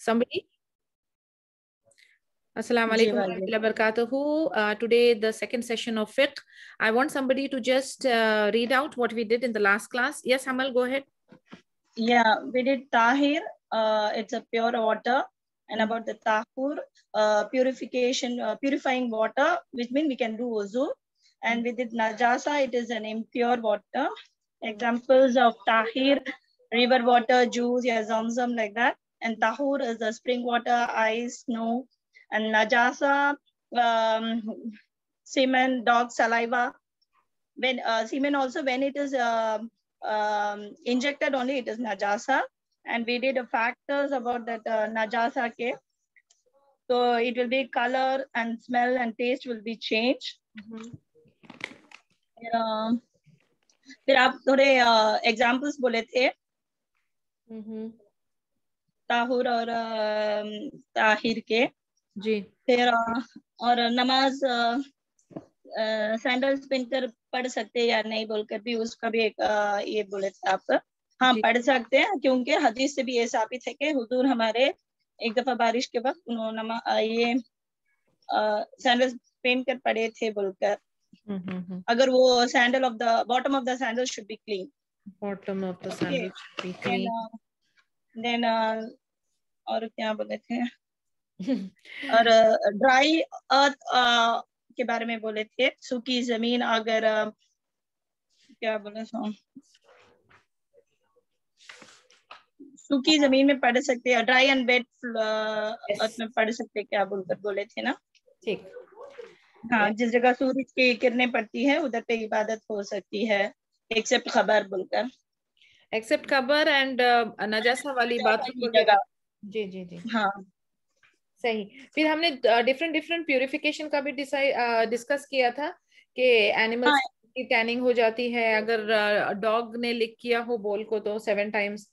Somebody? Assalamu जी alaikum wa वालेकुम। rahmatullahi wa barakatuhu. Today, the second session of fiqh. I want somebody to just read out what we did in the last class. Yes, Hamal, go ahead. Yeah, we did tahir. It's a pure water, and about the tahur, purification, purifying water, which means we can do wuzu. And we did najasa. It is an impure water. Examples of tahir: river water, juice, yeah, zamzam, like that. And tahur is the spring water, ice, snow. And najasa, semen, dog saliva. When semen also, when it is injected only, it is najasa. And we did factors about that najasa ke. So it will be color and smell and taste will be changed. फिर आप थोड़े examples बोले थे ताहुर और ताहिर के जी। फिर और नमाज सैंडल्स पहनकर पढ़ सकते हैं या नहीं बोलकर भी उसका भी एक ये बोले थे आप। हाँ, पढ़ सकते हैं, क्योंकि हदीस से भी ये साबित है कि हुजूर हमारे एक दफा बारिश के वक्त उन्होंने ये सैंडल्स पहन कर पढ़े थे बोलकर। अगर वो sandal of the bottom of the sandal should be clean, bottom of the sandal should be clean. Then और क्या बोले थे और ड्राई अर्थ के बारे में बोले थे। सूखी जमीन अगर क्या बोले सूखी जमीन में पढ़ सकते हैं, ड्राई एंड वेट अर्थ में पढ़ सकते, क्या बोलकर बोले थे ना। ठीक। हाँ, जिस जगह सूरज की किरणें पड़ती है उधर पे इबादत हो सकती है, एक्सेप्ट खबर बोलकर। एक्सेप्ट खबर एंड नजासा वाली बाथरूम वगैरह। जी जी जी, हाँ सही। फिर हमने डिफरेंट डिफरेंट प्यूरिफिकेशन का भी डिस्कस किया था कि एनिमल्स की टैनिंग हो जाती है अगर डॉग ने लिक किया हो बॉल को तो 7 टाइम्स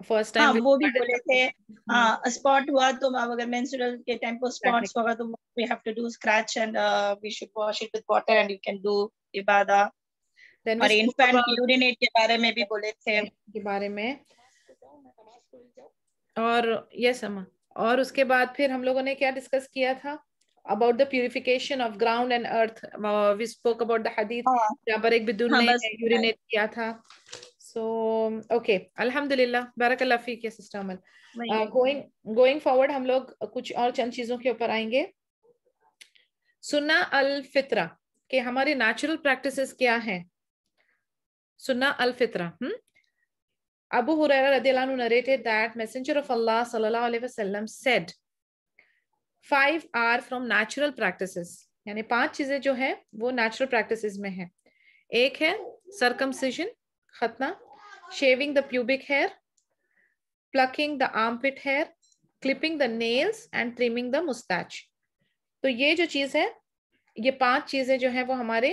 फर्स्ट टाइम। हाँ, वो भी बोले थे। हाँ, स्पॉट हुआ तो अगर मेंस्ट्रुअल के टाइम पर स्पॉट्स होगा तो we have to do scratch and we should wash it with water and you can do इबादा। और इन्फेंट यूरिनेट के बारे में भी बोले थे के बारे में। और यस अम्मा, और उसके बाद फिर हम लोगों ने क्या डिस्कस किया था about the purification of ground and earth. We spoke about the हदीथ जहाँ पर एक बिदुन ने यूरिनेट किया था। सो ओके, अल्हम्दुलिल्लाह, बारकल्लाह फीक या सिस्टर अमल। गोइंग फॉरवर्ड हम लोग कुछ और चंद चीजों के ऊपर आएंगे। सुन्ना अल फित्रा के हमारे नेचुरल प्रैक्टिसेस क्या हैं। सुन्ना अल फित्रा, Abu Hurairah radhiyallahu anhu narrated that Messenger of Allah sallallahu alaihi wasallam said 5 are from natural practices, यानी 5 चीजें जो है वो natural practices में है। एक है circumcision, खतना, shaving the pubic hair, plucking the armpit hair, clipping the nails and trimming the mustache। तो ये जो चीज है, ये 5 चीजें जो है वो हमारे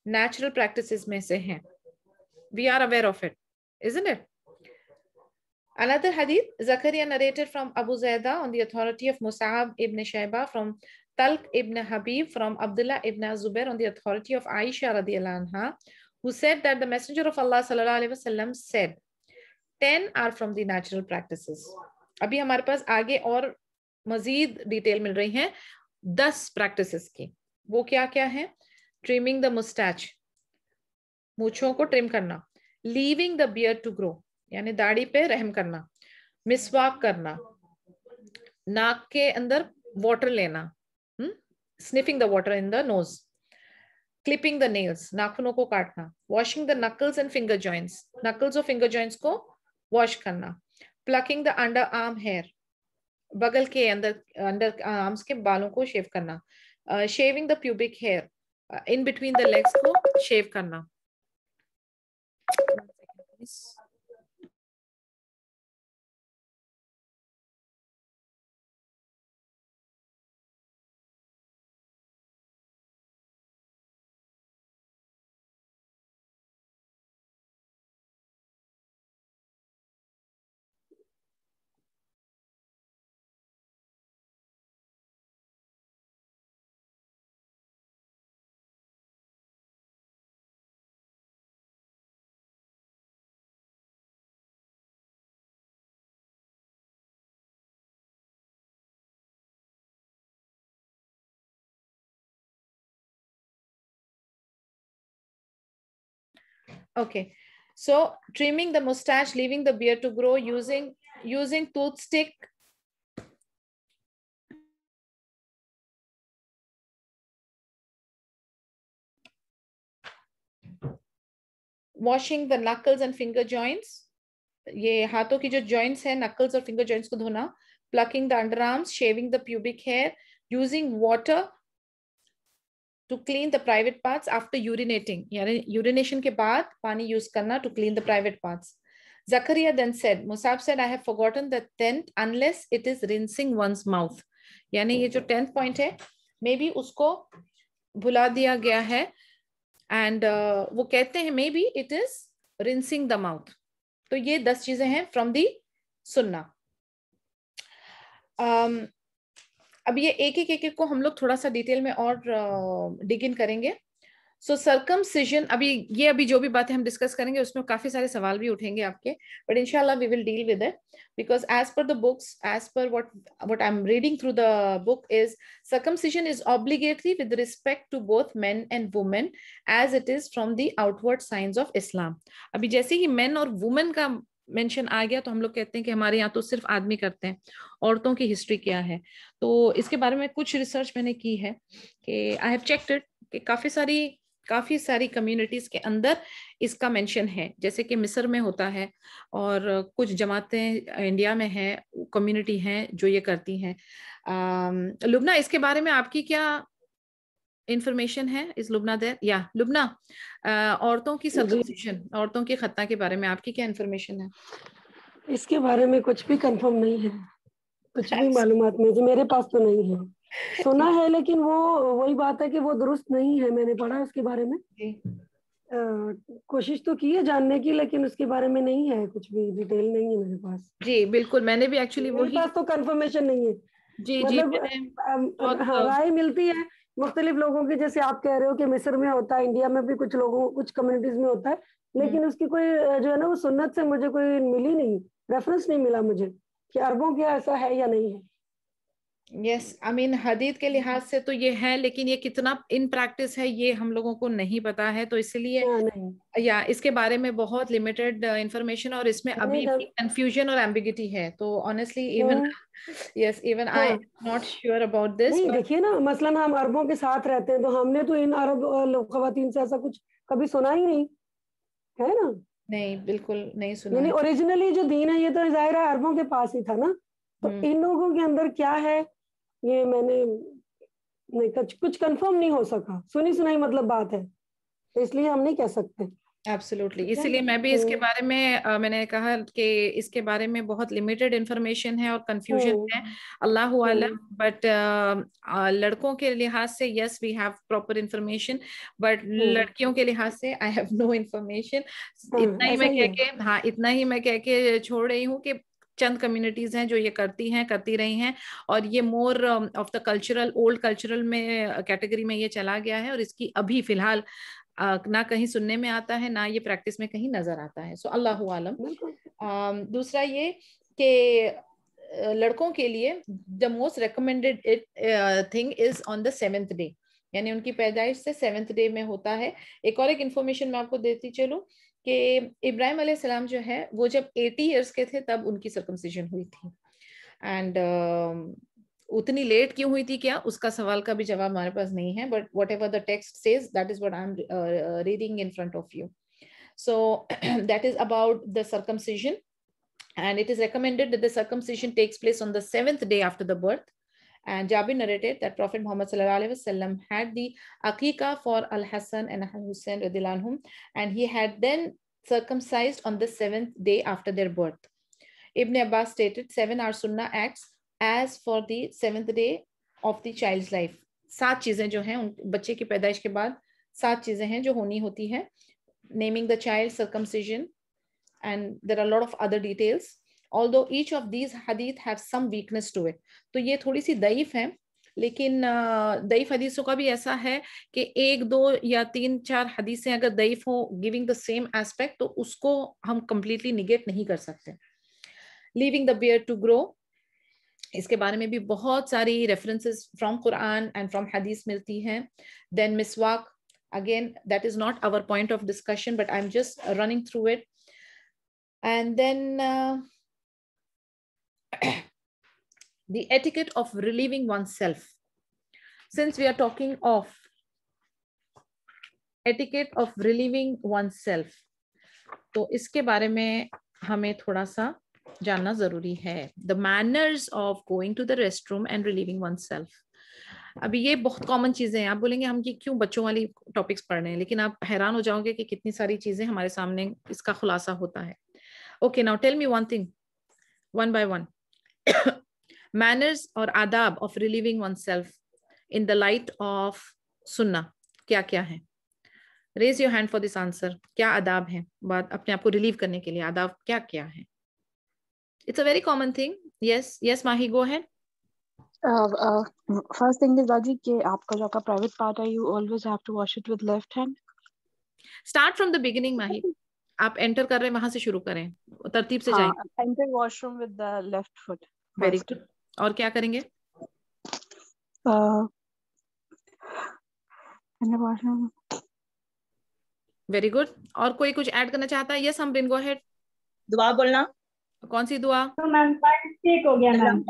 natural practices में से हैं। We are aware of it, isn't it? Another hadith, Zakaria narrated from Abu Zaidah on the authority of Mus'ab ibn Shayba, from Talq ibn Habib, from Abdullah ibn Zubair on the authority of Aisha radiyallahu anha, who said that the Messenger of Allah sallallahu alaihi wasallam said 10 are from the natural practices। अभी हमारे पास आगे और मजीद detail मिल रही हैं 10 practices की। वो क्या क्या है? ट्रिमिंग द मुस्टैच, मूछों को ट्रिम करना। Leaving the beard to grow, यानी दाढ़ी पे रहम करना। मिसवाक करना, नाक के अंदर वाटर लेना, sniffing the water in the nose. Clipping the nails, नाखूनों को काटना। Washing the knuckles and finger joints, knuckles और फिंगर जॉइंट्स को वॉश करना। Plucking the underarm hair, बगल के अंडर आर्म्स के बालों को शेव करना। Shaving the pubic hair, in between the legs को शेव करना। Okay. So trimming the mustache, leaving the beard to grow, using toothstick, washing the knuckles and finger joints, ये हाथों की जो joints है, knuckles और finger joints को धोना, plucking the underarms, shaving the pubic hair, using water to clean the private parts after urinating, यानी urination के बाद पानी use करना to clean the private parts. Zakaria then said, Musab said, I have forgotten the 10th unless it is rinsing one's mouth. यानी ये जो 10th point है, maybe उसको भुला दिया गया है, and वो कहते हैं maybe it is rinsing the mouth. तो ये 10 चीजें हैं from the सुन्ना. अब ये एक को हम लोग थोड़ा सा डिटेल में और डिग इन करेंगे. सो सर्कमसिजन, अभी जो भी बातें हम डिस्कस करेंगे उसमें काफी सारे सवाल भी उठेंगे आपके, बट इंशाल्लाह we will deal with it, because as per the books, as per what I am reading through the book is circumcision is obligatory with respect to both men and women as it is from the outward signs of Islam. अभी जैसे ही men और women का mention आ गया तो हम लोग कहते हैं कि हमारे यहाँ तो सिर्फ आदमी करते हैं, औरतों की हिस्ट्री क्या है. तो इसके बारे में कुछ रिसर्च मैंने की है कि आई हैव चेक्ड इट कि काफी सारी कम्युनिटीज के अंदर इसका मेंशन है, जैसे कि मिस्र में होता है और कुछ जमातें इंडिया में है, कम्युनिटी हैं जो ये करती हैं. लुबना, इसके बारे में आपकी क्या इंफॉर्मेशन है? इस लुबना देर या लुबना, औरतों की सर्कमसिजन, औरतों की खतना के बारे में आपकी क्या इंफॉर्मेशन है? इसके बारे में कुछ भी कंफर्म नहीं है, कुछ भी मालूमात में जो मेरे पास तो नहीं है. सुना है लेकिन वो वही बात है कि वो दुरुस्त नहीं है. मैंने पढ़ा उसके बारे में, कोशिश तो की है जानने की, लेकिन उसके बारे में नहीं है, कुछ भी डिटेल नहीं है मेरे पास. जी बिल्कुल, मैंने भी एक्चुअली मेरे पास तो कंफर्मेशन नहीं है. जी मतलब हाँ, राय मिलती है मुख्तलिफ लोगों की, जैसे आप कह रहे हो कि मिस्र में होता है, इंडिया में भी कुछ लोगों, कुछ कम्युनिटीज में होता है, लेकिन उसकी कोई जो है ना वो सुन्नत से मुझे कोई मिली नहीं, रेफरेंस नहीं मिला मुझे कि अरबों के ऐसा है या नहीं है. यस, आई मीन हदीत के लिहाज से तो ये है, लेकिन ये कितना इन प्रैक्टिस है ये हम लोगों को नहीं पता है, तो इसलिए या इसके बारे में बहुत लिमिटेड इंफॉर्मेशन, और इसमें अभी कंफ्यूजन और एम्बिगिटी है. तो honestly even even I am not sure about this. देखिए ना, मसलन हम अरबों के साथ रहते हैं, तो हमने तो इन अरब खवातीन से ऐसा कुछ कभी सुना ही नहीं है ना. नहीं, बिल्कुल नहीं सुना. यानी ओरिजिनली जो दीन है ये तो जाहिर है अरबों के पास ही था ना, तो इन लोगों के अंदर क्या है ये मैंने नहीं, कुछ कंफर्म नहीं हो सका. सुनी सुनाई मतलब बात है, इसलिए हम नहीं कह सकते. एब्सोल्युटली, इसीलिए मैं भी इसके बारे में मैंने कहा कि इसके बारे में बहुत लिमिटेड इंफॉर्मेशन है और कंफ्यूजन है, अल्लाह आलम. बट लड़कों के लिहाज से yes we have proper information, but लड़कियों के लिहाज से आई हैव नो इंफॉर्मेशन. इतना ही मैं कह के छोड़ रही हूँ कि चंद कम्युनिटीज हैं जो ये करती रही हैं, और ये more of the cultural, old cultural में कैटेगरी में ये चला गया है, और इसकी अभी फिलहाल ना कहीं सुनने में आता है, ना ये प्रैक्टिस में कहीं नजर आता है. सो अल्लाह आलम. दूसरा ये कि लड़कों के लिए the most recommended thing is on the 7th day, यानी उनकी पैदाइश से 7th डे में होता है. एक और एक इंफॉर्मेशन मैं आपको देती चलूं कि इब्राहिम अलैहिस्सलाम जो है वो जब 80 इयर्स के थे तब उनकी सर्कमसिजन हुई थी. एंड उतनी लेट क्यों हुई थी क्या, उसका सवाल का भी जवाब हमारे पास नहीं है, but what ever the text says that is what I am reading in front of you. So that is about the circumcision, and it is recommended that the circumcision takes place on the 7th day after the birth. And Jabir narrated that Prophet Muhammad sallallahu alaihi wasallam had the aqiqah for Al-Hassan and Al-Hussein radhiyallahu anhum, and he had then circumcised on the 7th day after their birth. Ibn Abbas stated 7 are sunnah acts as for the 7th day of the child's life. 7 चीजें जो हैं उन बच्चे की पैदाइश के बाद 7 चीजें हैं जो होनी होती हैं. Naming the child, circumcision, and there are a lot of other details, although each of these hadith have some weakness to it. तो ये थोड़ी सी दईफ है, लेकिन दईफ हदीसों का भी ऐसा है कि 1, 2 या 3, 4 हदीसें अगर दईफ हो गिविंग द सेम एस्पेक्ट, तो उसको हम कंप्लीटली निगेट नहीं कर सकते. Leaving the beard to grow, इसके बारे में भी बहुत सारी references from Quran and from हदीस मिलती हैं. देन मिसवाक, Again, that is not our point of discussion, but I'm just running through it. And then the etiquette of relieving oneself. Since we are talking of etiquette of relieving oneself, तो इसके बारे में हमें थोड़ा सा जानना जरूरी है. The manners of going to the restroom and relieving oneself. अभी ये बहुत कॉमन चीजें हैं. आप बोलेंगे हम ये क्यों बच्चों वाली टॉपिक्स पढ़ रहे हैं, लेकिन आप हैरान हो जाओगे कि कितनी सारी चीजें हमारे सामने इसका खुलासा होता है. Okay, now tell me one thing, one by one. Manners or adab of relieving oneself in the light of sunnah, क्या क्या है? Raise your hand for this answer. क्या आदाब है बात अपने आप को रिलीव करने के लिए? आदाब क्या क्या है? It's a very common thing. Yes, yes, Mahi, go ahead. First thing is Baji कि आपका जो आपका private part है, you always have to wash it with left hand. Start from the beginning, Mahi. आप enter कर रहे हैं वहां से शुरू करें, तरतीब से जाएंगे. Enter washroom with the left foot. Very good. और क्या करेंगे? Enter washroom. Very good. और कोई कुछ ऐड करना चाहता है? Yes, Amrin, go ahead. दुआ बोलना. कौन सी दुआ? तो मैम ठीक हो गया ma'am.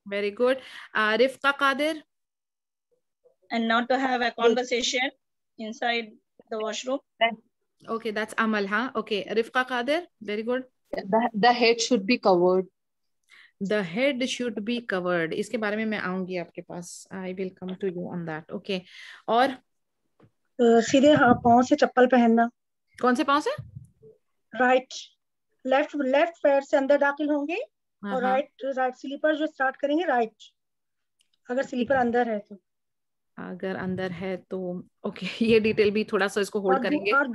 Very good. Rifqa Qadir. And not to have a conversation inside the washroom. Okay, that's Amal, huh? Okay, Rifqa Qadir. Very good. The head should be covered. The head should be covered. इसके बारे में मैं आऊंगी आपके पास. I will come to you on that. Okay. और सीधे पाँव से चप्पल पहनना. कौन से पाँव से? राइट. लेफ्ट पैर से अंदर दाखिल होंगे और राइट स्लीपर जो स्टार्ट करेंगे राइट, अगर स्लीपर अंदर है तो. अगर अंदर है तो ओके, ये डिटेल भी थोड़ा सा इसको होल्ड करेंगे. और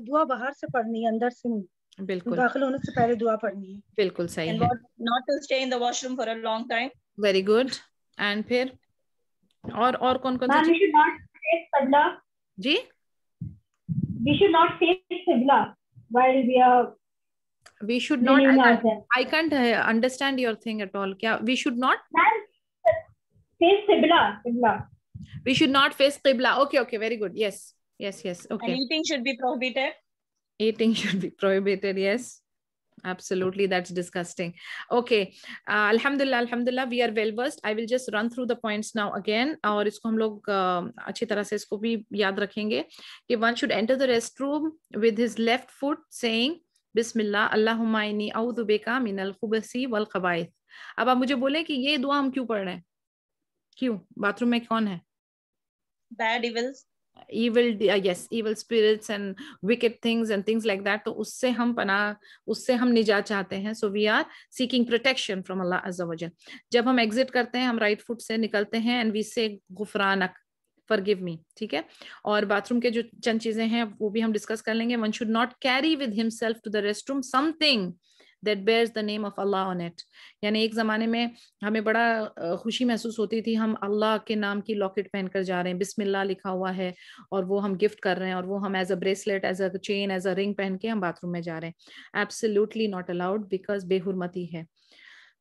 दुआ बाहर से पढ़नी है, अंदर से नहीं. बिल्कुल, दाखिल होने से पहले दुआ पढ़नी है. बिल्कुल सही है. Not to stay in the washroom for a long time. Very good. And फिर और कौन सी? We should not face qibla. Ji? We should not face qibla while we are. We should not. I can't understand your thing at all. क्या? We should not face qibla. We should not face qibla. Okay. Very good. Yes. Okay. And eating should be prohibited. Eating should be prohibited. Yes. Absolutely. That's disgusting. Okay. Alhamdulillah. We are well versed. I will just run through the points now again. और इसको हम लोग अच्छी तरह से इसको भी याद रखेंगे कि one should enter the restroom with his left foot saying बिस्मिल्लाह अल्लाहुम्मा इन्नी औज़ु बिका मिनल खुबसी वल खबाइथ. अब आप मुझे बोले कि ये दुआ हम क्यों पढ़ रहे हैं? क्यों? बाथरूम में कौन है? Bad evils. Evil spirits and wicked things and things like that. तो उससे हम निजात चाहते हैं. So we are seeking protection from Allah Azza wa Jal. जब हम exit करते हैं, हम right foot से निकलते हैं and we say गुफरानक, forgive me. ठीक है. और बाथरूम के जो चंद चीजें हैं वो भी हम डिस्कस कर लेंगे. One should not carry with himself to the restroom something that bears the name of Allah on it. यानी एक जमाने में हमें बड़ा खुशी महसूस होती थी, हम अल्लाह के नाम की लॉकेट पहनकर जा रहे हैं, बिस्मिल्लाह लिखा हुआ है और वो हम गिफ्ट कर रहे हैं और वो हम as a bracelet, as a chain, as a ring पहन के हम बाथरूम में जा रहे हैं. एब्सोल्युटली नॉट अलाउड बिकॉज बेहुरमती है.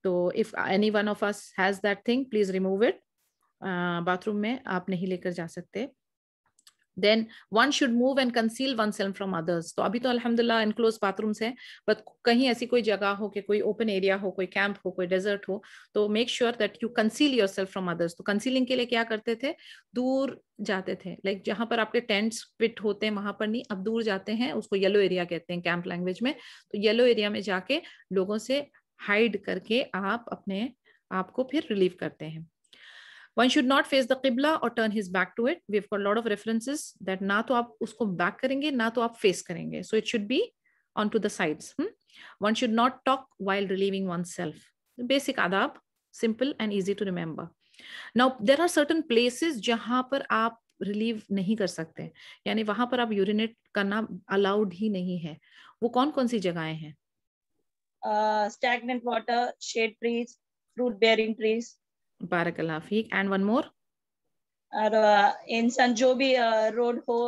तो if any one of us has that thing, please remove it. Bathroom में आप नहीं लेकर जा सकते. Then one should move and conceal oneself from others. तो अभी तो अल्हम्दुलिल्लाह enclosed bathrooms है, but कहीं ऐसी कोई जगह हो कि कोई open area हो, कोई camp हो, कोई desert हो, तो make sure that you conceal yourself from others. तो concealing के लिए क्या करते थे? दूर जाते थे. Like जहाँ पर आपके tents pit होते हैं वहां पर नहीं, अब दूर जाते हैं, उसको yellow area कहते हैं camp language में. तो yellow area में जाके लोगों से hide करके आप अपने आप को फिर relieve करते हैं. One should not face the qibla or turn his back to it. We've got a lot of references that ना तो आप उसको back करेंगे, ना तो आप face करेंगे. So it should be onto the sides. One should not talk while relieving oneself. Basic adab, simple and easy to remember. Now there are certain places जहाँ पर आप relieve नहीं कर सकते, यानी वहाँ पर आप urinate करना allowed ही नहीं है. वो कौन सी जगहें हैं? Stagnant water, shade trees, fruit bearing trees. बारकल्लाह फीक. And one more. और इंसान जो भी रोड हो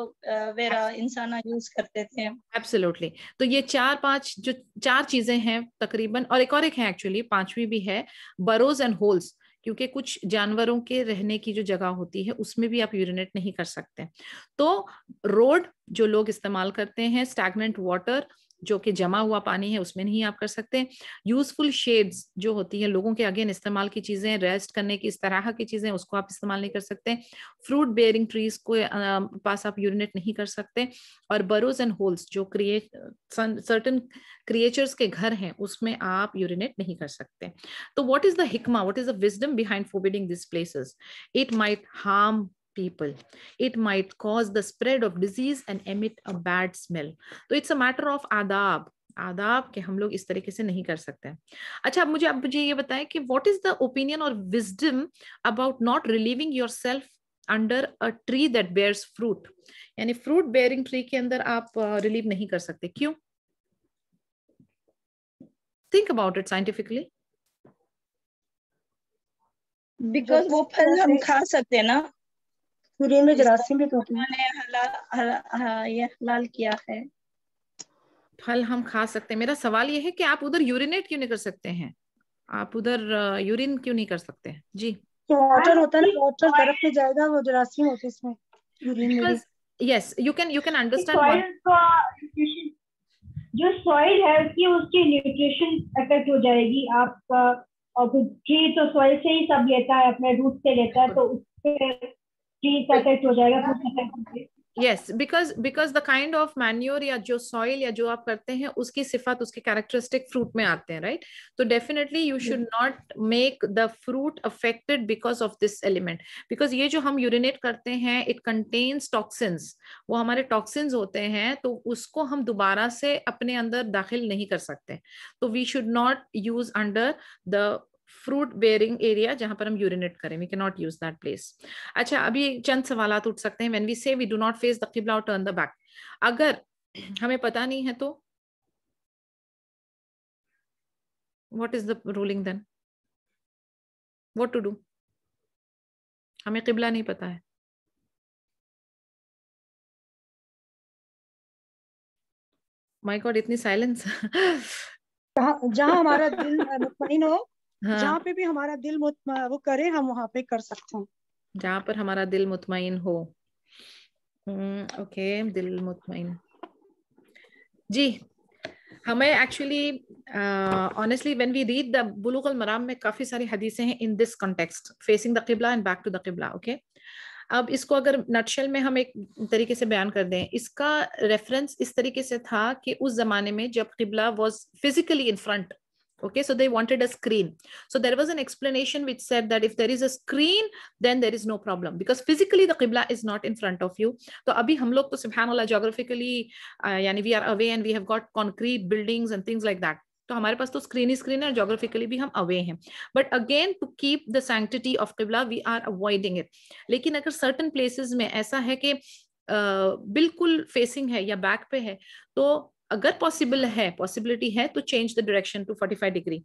वेरा इंसान यूज करते थे. Absolutely. तो ये 4 चीजें हैं तकरीबन, और एक है एक्चुअली, 5वीं भी है, burrows and holes. क्योंकि कुछ जानवरों के रहने की जो जगह होती है उसमें भी आप यूरिनेट नहीं कर सकते। तो रोड जो लोग इस्तेमाल करते हैं, स्टैग्नेंट वाटर जो कि जमा हुआ पानी है, उसमें नहीं आप कर सकते। यूजफुल शेड्स जो होती है लोगों के अगेन इस्तेमाल की चीजें, रेस्ट करने की इस तरह की चीजें, उसको आप इस्तेमाल नहीं कर सकते। फ्रूट बेयरिंग ट्रीज को पास आप यूरिनेट नहीं कर सकते। और बरोज एंड होल्स जो सर्टेन क्रिएचर्स के घर हैं उसमें आप यूरिनेट नहीं कर सकते। तो व्हाट इज द हिकमा, what is the wisdom behind forbidding this places? It might harm people, it might cause the spread of disease and emit a bad smell. तो it's a matter of आदाब के हम लोग इस तरीके से नहीं कर सकते। अच्छा, अब मुझे ये बताएं कि what is the opinion or wisdom about not relieving yourself under a tree that bears fruit? यानी फ्रूट बेयरिंग ट्री के अंदर आप रिलीव नहीं कर सकते, क्यों? Think about it scientifically. Because वो फल हम खा सकते हैं ना, सूर्य में जरासीम भी तो ये हलाल किया है। फल हम खा सकते हैं। मेरा सवाल ये है कि आप उधर यूरिनेट क्यों नहीं कर सकते हैं? आप उधर यूरिन क्यों नहीं कर सकते हैं? जी, तो वाटर होता है ना, वाटर तरफ में जाएगा, वो जरासीम होते हैं इसमें, यूरिन में भी। Yes, you can understand soil का न्यूट्रिशन, जो सॉइल है उसकी न्यूट्रिशन अफेक्ट हो जाएगी आपका। और ट्री तो सॉइल से ही सब लेता है, अपने रूट से लेता है, तो उससे ट्री का अफेक्ट हो जाएगा। Yes, because the kind of manure या जो सॉइल या जो आप करते हैं उसकी सिफात, उसके कैरेक्टरिस्टिक फ्रूट में आते हैं, राइट? तो definitely you should not make the fruit affected because of this element. Because ये जो हम यूरिनेट करते हैं इट कंटेन्स टॉक्सिन्स, वो हमारे टॉक्सिन्स होते हैं, तो उसको हम दोबारा से अपने अंदर दाखिल नहीं कर सकते। तो we should not use under the fruit bearing area जहां पर हम यूरिनेट करें, we cannot use that place. अच्छा, अभी चंद सवालात उठ सकते हैं। When we say we do not face the किबला और टर्न द बैक, अगर हमें पता नहीं है तो what is the ruling then? What to do? हमें किबला नहीं पता है। माय गॉड, इतनी साइलेंस। जहाँ हमारा दिल मुतमईन हो, हाँ, जहाँ पे भी हमारा दिल वो करे, हम वहाँ पे कर सकते हैं। जहां पर हमारा दिल मुतमईन हो। ओके, दिल मुतमईन। जी, हमें actually honestly when we read the बुलूग अल मराम में काफी सारी हदीसें हैं in this context, facing the किबला एंड बैक टू द किबला। ओके, अब इसको अगर नटशेल में हम एक तरीके से बयान कर दें, इसका रेफरेंस इस तरीके से था कि उस जमाने में जब किबला was physically in front, okay, so they wanted a screen, so there was an explanation which said that if there is a screen then there is no problem because physically the qibla is not in front of you. तो अभी हम लोग तो सुभान अल्लाह geographically यानी we are away and we have got concrete buildings and things like that, तो हमारे पास तो स्क्रीन ही स्क्रीन है, जोग्राफिकली भी हम अवे हैं, but again to keep the sanctity of किबला वी आर अवॉइडिंग इट। लेकिन अगर सर्टन प्लेसेस में ऐसा है कि बिल्कुल फेसिंग है या बैक पे है, तो अगर पॉसिबिलिटी है तो change the direction to 45 degree.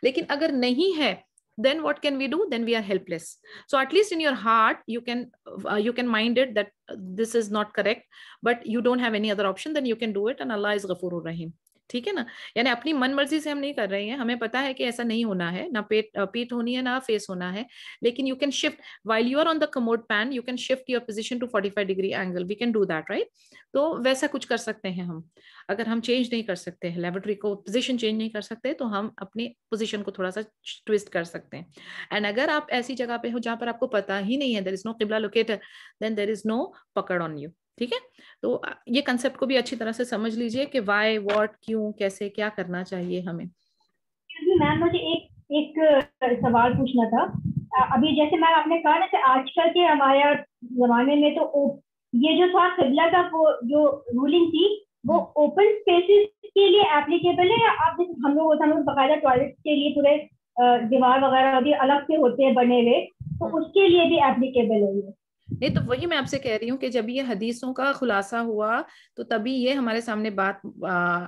लेकिन अगर नहीं है then what can we do? Then we are helpless. So at least in your heart you can mind it that this is not correct, but you don't have any other option, then you can do it, and Allah is Ghafurur Rahim. ठीक है ना? यानी अपनी मन मर्जी से हम नहीं कर रहे हैं, हमें पता है कि ऐसा नहीं होना है, ना पीठ होनी है ना फेस होना है, लेकिन you can shift while you are on the commode pan, you can shift your position to 45 degree angle, we can do that, right? तो वैसा कुछ कर सकते हैं हम। अगर हम चेंज नहीं कर सकते हैं लेबोरेटरी को, पोजीशन चेंज नहीं कर सकते, तो हम अपनी पोजीशन को थोड़ा सा ट्विस्ट कर सकते हैं। एंड अगर आप ऐसी जगह पे हो जहां पर आपको पता ही नहीं है, देयर इज नो किबला locator, then there is no पकड़ ऑन यू। ठीक है, तो ये कंसेप्ट को भी अच्छी तरह से समझ लीजिए कि व्हाई, व्हाट, क्यों, कैसे, क्या करना चाहिए हमें। मैम मुझे एक सवाल पूछना था। अभी जैसे मैम आपने कहा ना कि आजकल के हमारे जमाने में तो ये जो था किबला का वो जो रूलिंग थी वो ओपन स्पेसेस के लिए एप्लीकेबल है, या आप जैसे हम लोग बकायदा टॉयलेट के लिए पूरे दीवार वगैरह भी अलग से होते हैं बने हुए, तो उसके लिए भी एप्लीकेबल है ये? नहीं, तो वही मैं आपसे कह रही हूँ कि जब ये हदीसों का खुलासा हुआ तो तभी ये हमारे सामने बात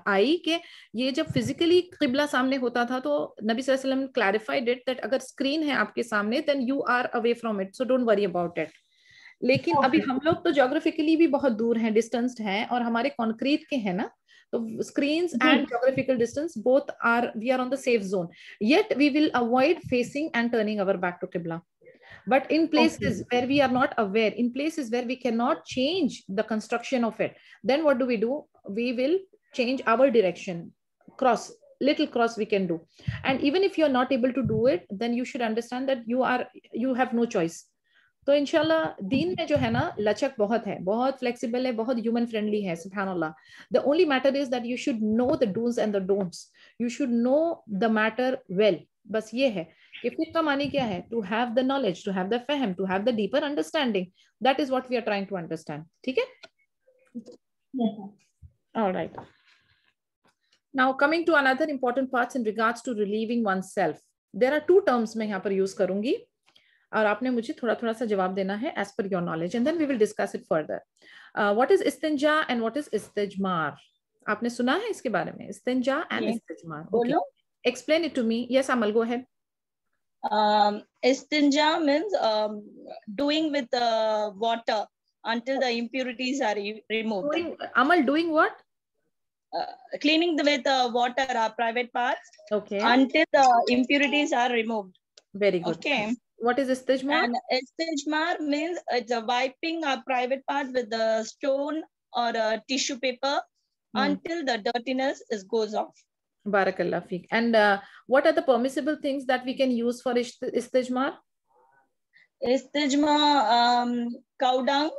आई कि ये जब फिजिकली किबला सामने होता था तो नबी सल्लल्लाहु अलैहि वसल्लम क्लैरिफाइड इट दैट अगर स्क्रीन है आपके सामने then you are away from it, so don't worry about it. लेकिन अभी हम लोग तो ज्योग्राफिकली भी बहुत दूर हैं, डिस्टेंस्ड हैं, और हमारे कंक्रीट के हैं ना, तो screens and geographical distance both are, we are on the safe zone, yet we will avoid facing and turning our back to Qibla. But in places where we are not aware, in places where we cannot change the construction of it, then what do? We will change our direction, cross, little cross we can do. And even if you're not able to do it, then you should understand that you have no choice. तो इंशाल्लाह दीन में जो है ना लचक बहुत है, बहुत फ्लेक्सिबल है, बहुत ह्यूमन फ्रेंडली है, सुभानअल्लाह. The only matter is that you should know the dos and the don'ts, you should know the matter well. बस ये है कि फिर का मानी क्या है, to have the knowledge, to have the फहम, to have the deeper understanding. That is what we are trying to understand. ठीक है? Alright. Now coming to another important parts in regards to relieving oneself. There are to terms मैं यहाँ पर use करूंगी और आपने मुझे थोड़ा थोड़ा सा जवाब देना है as per your knowledge, and then we will discuss it further. What is istinja and what is istijmar? आपने सुना है इसके बारे में, istinja and istijmar? Okay. Explain it to me. Yes, Amal, go ahead. Istinja means doing with water until the impurities are removed. Amal, doing what? Cleaning with water our private parts. Okay. Until the impurities are removed. Very good. Okay. What is istijmar? And istijmar means it's wiping our private part with the stone or a tissue paper until the dirtiness goes off. Barakallah feek. And what are the permissible things that we can use for istijmar? Istijmar, cow dung.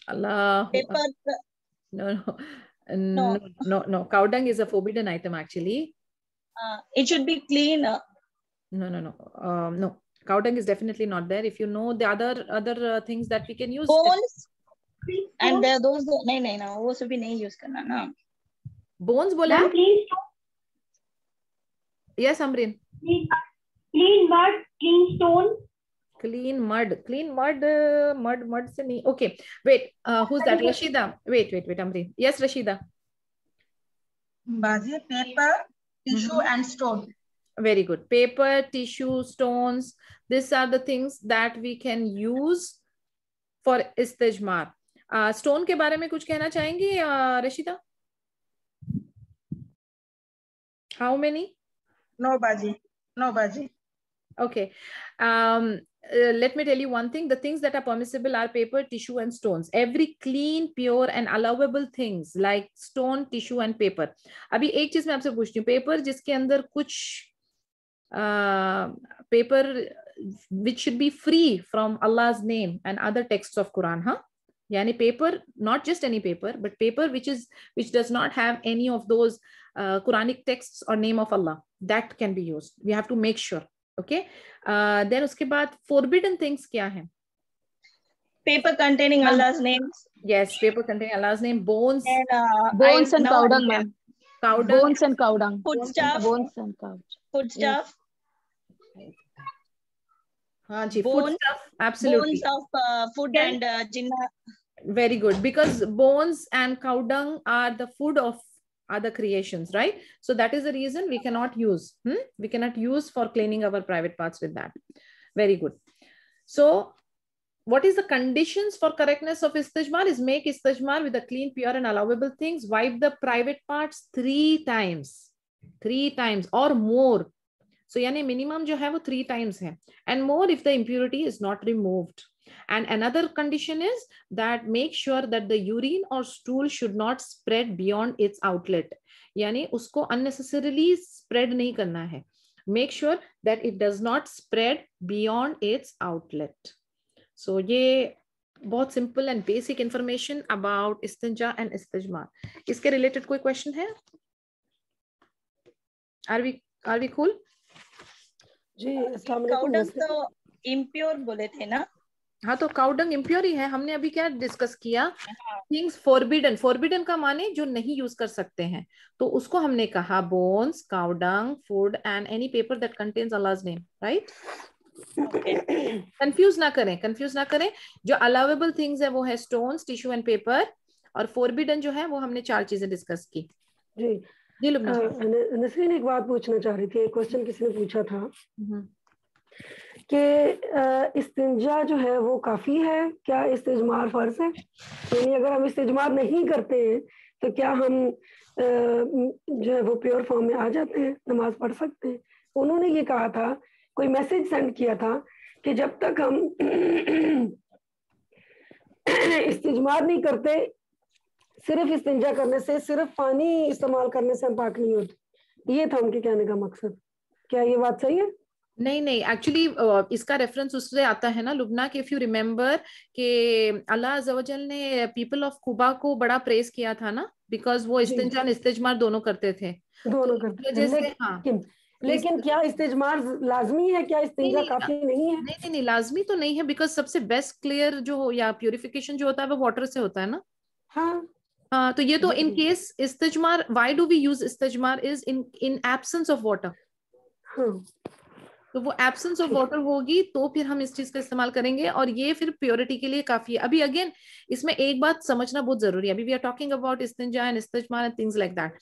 Allah. Paper. No. Cow dung is a forbidden item actually. It should be clean. No. Cow dung is definitely not there. If you know the other things that we can use. Bones. And those no, वो सब भी नहीं use करना ना. Bones बोला? Yes, Amrin. Clean mud, clean stone. Clean mud से नहीं. Okay, wait. Who's that? Rashida. Wait, Amrin. Yes, Rashida. Bazi, paper, tissue, and stone. Very good. Paper, tissue, stones. These are the things that we can use for istijmar. Stone के बारे में कुछ कहना चाहेंगी Rashida? How many? No, Baji. Okay. Let me tell you one thing. The things that are permissible are paper, tissue, and stones. Every clean, pure, and allowable things like stone, tissue, and paper. अभी एक चीज मैं आपसे पूछती हूँ. Paper जिसके अंदर कुछ paper which should be free from Allah's name and other texts of Quran, huh? Yani paper, not just any paper, but paper which does not have any of those Quranic texts or name of Allah, that can be used. We have to make sure. Okay. Then उसके बाद forbidden things क्या है? Paper containing Allah's names. Yes, paper containing Allah's name. Bones. And, bones and cow dung, ma'am. Cow dung. Bones and cow dung. Foodstuff. हाँ जी, foodstuff. Absolutely. Bones of food and jinnah. Very good, because bones and cow dung are the food of other creations, right? So that is the reason we cannot use. We cannot use for cleaning our private parts with that. Very good. So what is the conditions for correctness of istijmar is make istijmar with the clean, pure, and allowable things. Wipe the private parts 3 times or more. So yani minimum जो है वो 3 times है, and more if the impurity is not removed. And another condition is that make sure that the urine or stool should not spread beyond its outlet. यानी उसको unnecessarily spread नहीं करना है. Make sure that it does not spread beyond its outlet. So ये बहुत simple and basic information about istinja and istijmar. इसके related कोई question है? Are we cool? Ji, cow dung तो impure बोले थे ना? हाँ, तो काउ डंग इम्प्योर ही है. हमने अभी क्या डिस्कस किया? थिंग्स फॉरबिडन का माने जो नहीं यूज कर सकते हैं, तो उसको हमने कहा bones, cow dung, food and any paper that contains Allah's name, right? Confuse ना करें. जो अलाउएबल थिंग्स है वो है स्टोन्स, टिश्यू एंड पेपर, और फॉरबिडन जो है वो हमने 4 चीजें डिस्कस की. जी लुबना, नसरीन एक बात पूछना चाह रही थी. एक क्वेश्चन किसी ने पूछा था कि इस्तिंजा जो है वो काफी है, क्या इस्तिजमार फर्ज है? यानी अगर हम इस्तिजमार नहीं करते हैं तो क्या हम जो है वो प्योर फॉर्म में आ जाते हैं, नमाज पढ़ सकते हैं। उन्होंने ये कहा था, कोई मैसेज सेंड किया था कि जब तक हम इस्तिजमार नहीं करते, सिर्फ इस्तिंजा करने से, सिर्फ पानी इस्तेमाल करने से हम पाक नहीं होते। ये था उनके कहने का मकसद। क्या ये बात सही है? नहीं, एक्चुअली इसका रेफरेंस उससे आता है ना लुबना, कि इफ यू रिमेम्बर कि अल्लाह अज़्ज़ा वजल ने पीपल ऑफ कुबा को बड़ा प्रेस किया था ना, बिकॉज वो इस्तिंजा इस्तिजमार दोनों करते थे। दोनों तो करते वजह थे। से हाँ, लेकिन क्या इस्तिजमार लाजमी है? क्या इस्तिंजा काफी नहीं है? नहीं, लाजमी तो नहीं है, बिकॉज सबसे बेस्ट क्लियर जो हो या प्यूरिफिकेशन जो होता है वो वाटर से होता है ना। हाँ, तो ये तो इन केस इस्तिजमार, व्हाई डू वी यूज इस्तिजमार is in absence of water. तो वो एब्सेंस ऑफ वाटर होगी तो फिर हम इस चीज का इस्तेमाल करेंगे, और ये फिर प्योरिटी के लिए काफी है। अभी अगेन इसमें एक बात समझना बहुत जरूरी है। अभी वी आर टॉकिंग अबाउट इस्तिंजा एंड इस्तिजमार and things like that.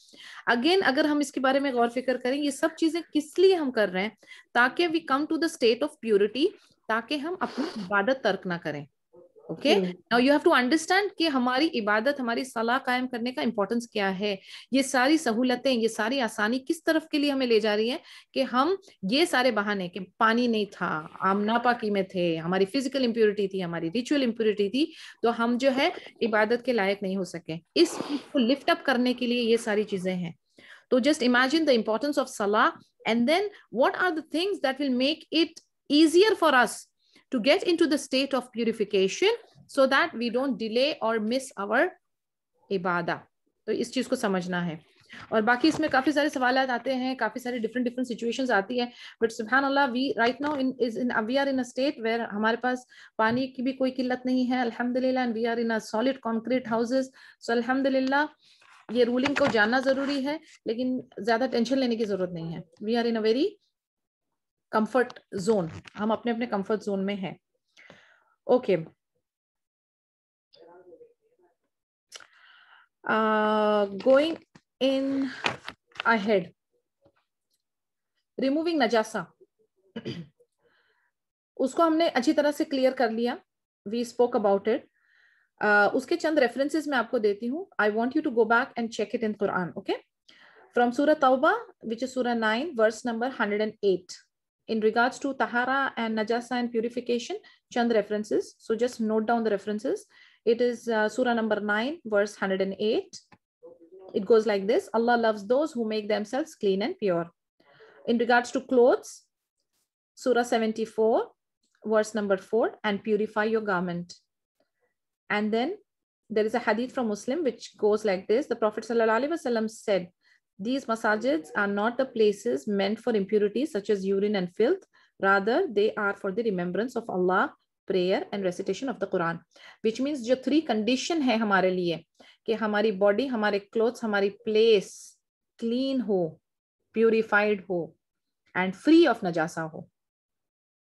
Again अगर हम इसके बारे में गौर फिक्र करें, ये सब चीजें किस लिए हम कर रहे हैं, ताकि we come to the state of purity, ताकि हम अपनी इबादत तर्क ना करें। Okay, now you have to understand कि हमारी इबादत, हमारी सलाह कायम करने का इंपॉर्टेंस क्या है। ये सारी सहूलतें, ये सारी आसानी किस तरफ के लिए हमें ले जा रही है, कि हम ये सारे बहाने कि पानी नहीं था, हम नापाकी में थे, हमारी फिजिकल इंप्योरिटी थी, हमारी रिचुअल इंप्योरिटी थी, तो हम जो है इबादत के लायक नहीं हो सके। इस चीज को लिफ्ट अप करने के लिए ये सारी चीजें हैं। तो just imagine the importance of सलाह, and then what are the things that will make it easier for us to get into the state of purification so that we don't delay or miss our इबादा। तो इस चीज को समझना है। और बाकी इसमें काफी सारे सवाल आते हैं, काफी सारे डिफरेंट सिचुएशंस आती है, बट सुभान अल्लाह we right now we are in a state where हमारे पास पानी की भी कोई किल्लत नहीं है अल्हम्दुलिल्लाह, and we are in a solid concrete houses. So अल्हम्दुलिल्लाह, ये रूलिंग को जानना जरूरी है, लेकिन ज्यादा टेंशन लेने की जरूरत नहीं है। We are in a very comfort zone, हम अपने अपने कंफर्ट जोन में हैं। Okay, going in ahead, removing नजासा, उसको हमने अच्छी तरह से क्लियर कर लिया, वी स्पोक अबाउट इट। उसके चंद रेफरेंसेस मैं आपको देती हूँ। I want you to go back and check it in Quran, okay, from सूरह तौबा विच इज सूरह 9 verse number 108 in regards to tahara and najasa and purification, chand references, so just note down the references. It is surah number 9 verse 108. It goes like this: Allah loves those who make themselves clean and pure. In regards to clothes, surah 74 verse number 4, and purify your garment. And then there is a hadith from Muslim which goes like this: the Prophet sallallahu alaihi wasallam said, these masajids are not the places meant for impurities such as urine and filth. Rather, they are for the remembrance of Allah, prayer and recitation of the Quran. Which means जो 3 condition है हमारे लिए, कि हमारी body, हमारे clothes, हमारी place clean हो, purified हो and free of najasa हो.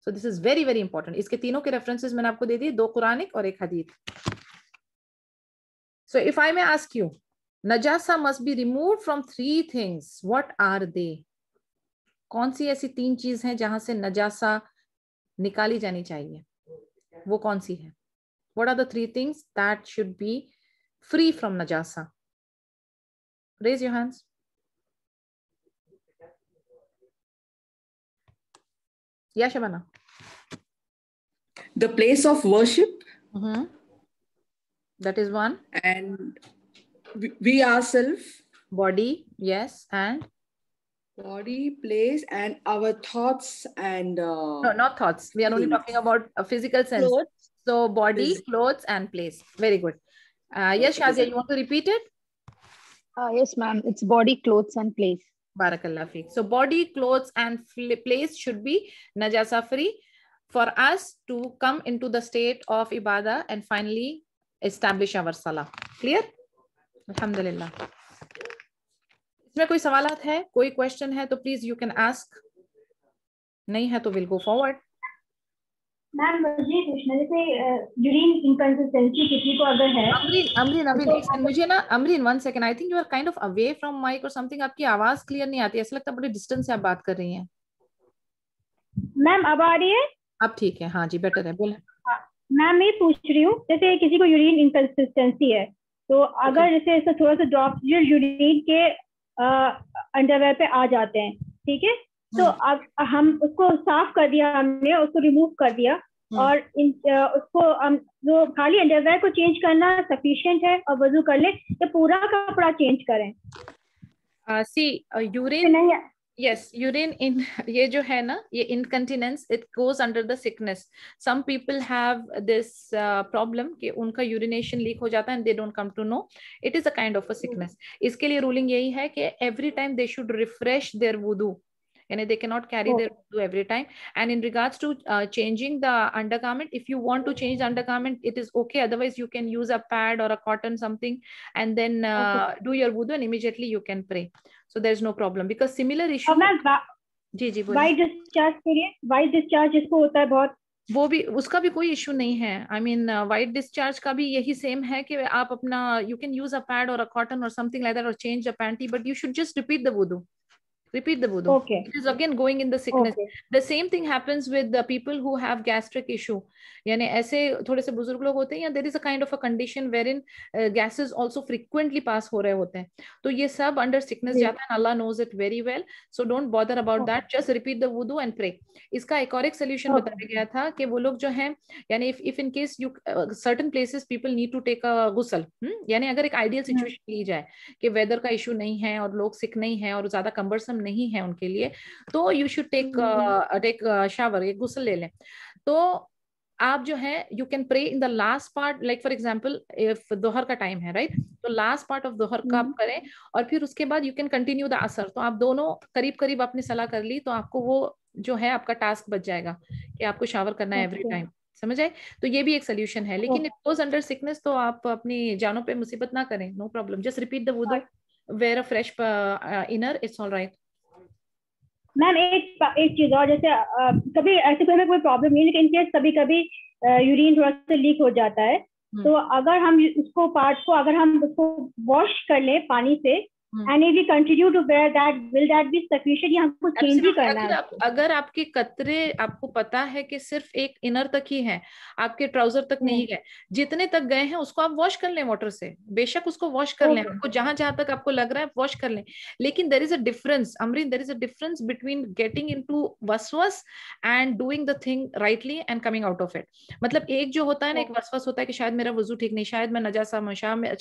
So this is very very important. इसके तीनों के references मैंने आपको दे दिए, 2 कुरानिक और 1 hadith. So if I may ask you, najasa must be removed from 3 things. What are they? कौन सी ऐसी 3 चीज हैं जहां से नजासा निकाली जानी चाहिए? वो कौन सी है? What are the 3 things that should be free from najasa? Raise your hands. Yeah, Shabana. The place of worship. That is one. And we ourselves. Body, yes, and body, place, and our thoughts and no, not thoughts. We are only talking about a physical sense. Clothes. So body, clothes, and place. Very good. Yes, Shazia, you want to repeat it? Yes, ma'am. It's body, clothes, and place. Barakallah fiqh. So body, clothes, and place should be najasa free for us to come into the state of ibadah and finally establish our salah. Clear? Alhamdulillah. इसमें कोई सवालात है, कोई question है तो please you can ask, नहीं है तो विल गो फॉरवर्ड। मैम मुझे पूछना, जैसे यूरिन इनकंसिस्टेंसी किसी को अगर है। अमरीन मुझे ना, Amreen 1 second, I think you are kind of away from mic और समथिंग, आपकी आवाज क्लियर नहीं आती, ऐसा लगता है बड़े डिस्टेंस से आप बात कर रही हैं। मैम अब आ रही है? अब ठीक है, हाँ जी बेटर है, बोले। मैम मैं पूछ रही हूँ, जैसे किसी को यूरिन इनकंसिस्टेंसी है तो अगर जैसे इससे थोड़ा सा ड्रॉप्स जो यूरिन के अंडरवेयर पे आ जाते हैं, ठीक है, तो अब हम उसको साफ कर दिया, हमने उसको रिमूव कर दिया, और उसको हम जो खाली अंडरवेयर को चेंज करना सफिशिएंट है और वजू कर ले, या पूरा कपड़ा चेंज करें? यूरिन, yes, urine in ये जो है ना, ये incontinence, it goes under the sickness. Some people have this problem कि उनका urination leak हो जाता है and they don't come to know. It is a kind of a sickness. इसके लिए ruling यही है कि every time they should refresh their wudu. And they cannot carry their wudu every time. And in regards to changing the undergarment, if you want to change the undergarment, it is okay. Otherwise, you can use a pad or a cotton something, and then do your wudu, and immediately you can pray. So there's no problem, because similar issue. जी जी बोलिए. White discharge के लिए, white discharge जिसको होता है बहुत, वो भी, उसका भी कोई इशू नहीं है. I mean, white discharge का भी यही सेम है कि आप अपना, you can use a pad or a cotton or something like that, or change the panty, but you should just repeat the wudu. Repeat the wudu. Okay. It is again going in the sickness. Okay. The same thing happens with the people who have gastric issue. यानी ऐसे थोड़े से बुजुर्ग लोग होते हैं, या there is a kind of a condition wherein gases also frequently pass हो रहे होते हैं, तो ये सब under sickness जाता है. Allah knows it very well, so don't bother about that. Just repeat the wudu and pray. इसका एक और एक solution बताया गया था कि वो लोग जो हैं, यानी if in case you certain places people need to take a ghusl, यानी अगर एक ideal situation ली जाए कि weather का issue नहीं है और लोग sick नहीं है और ज्यादा cumbersome नहीं है उनके लिए, तो you should take shower, एक गुस्ल ले लें. तो आप जो है you can pray in the last part, like for example if दोहर का टाइम है, right, तो last part of दोहर का आप करें, और फिर उसके बाद you can continue the असर. तो आप दोनों करीब करीब आपने सलाह कर ली, तो आपको वो जो है आपका टास्क बच जाएगा कि आपको शावर करना है एवरी टाइम. समझ आए? तो ये भी एक सोल्यूशन है. लेकिन इफ गोज अंडर सिकनेस तो आप अपनी जानों पे मुसीबत ना करें. No problem, just repeat the वुडू, wear a fresh inner, it's all right. Ma'am एक चीज और, जैसे कभी ऐसे कोई प्रॉब्लम नहीं, लेकिन केस कभी कभी यूरिन थोड़ा सा लीक हो जाता है, तो अगर हम उसको पार्ट को अगर हम उसको वॉश कर ले पानी से, and if we continue to wear that, will that be sufficient, या हमको चेंज भी करना है? अगर आपके कतरे आपको पता है कि सिर्फ एक इनर तक ही है, आपके ट्राउजर तक नहीं गए, जितने तक गए हैं उसको आप वॉश कर लें वाटर से. बेशक उसको वॉश कर लें, आपको जहां जहां तक आपको लग रहा है वॉश कर लें. लेकिन there is a difference Amreen, there is a difference between getting into वसवस and doing the thing rightly and coming out of it. मतलब एक जो होता है ना, एक वसवस होता है कि शायद मेरा वजू ठीक नहीं, शायद मैं नजासा हूं,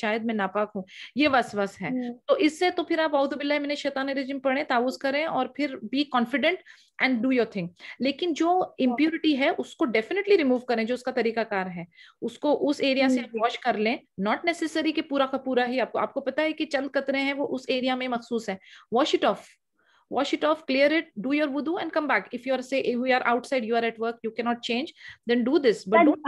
शायद मैं नापाक हूं, ये वसवस है. तो इससे तो फिर आप औज़ु बिल्लाहि मिनश शैतानिर रजीम पढ़ें, तावुज़ करें, और फिर be confident and do your thing. लेकिन जो इम्प्योरिटी है उसको डेफिनेटली रिमूव करें, जो उसका तरीकाकार है उसको उस एरिया से वॉश कर लें. नॉट नेसेसरी कि पूरा का पूरा ही आपको पता है कि चंद कतरे हैं वो उस एरिया में मखसूस है. Wash it off, clear it, do your wudu and come back. If you are, say, we are outside, you are at work, you cannot change, then do this, but don't.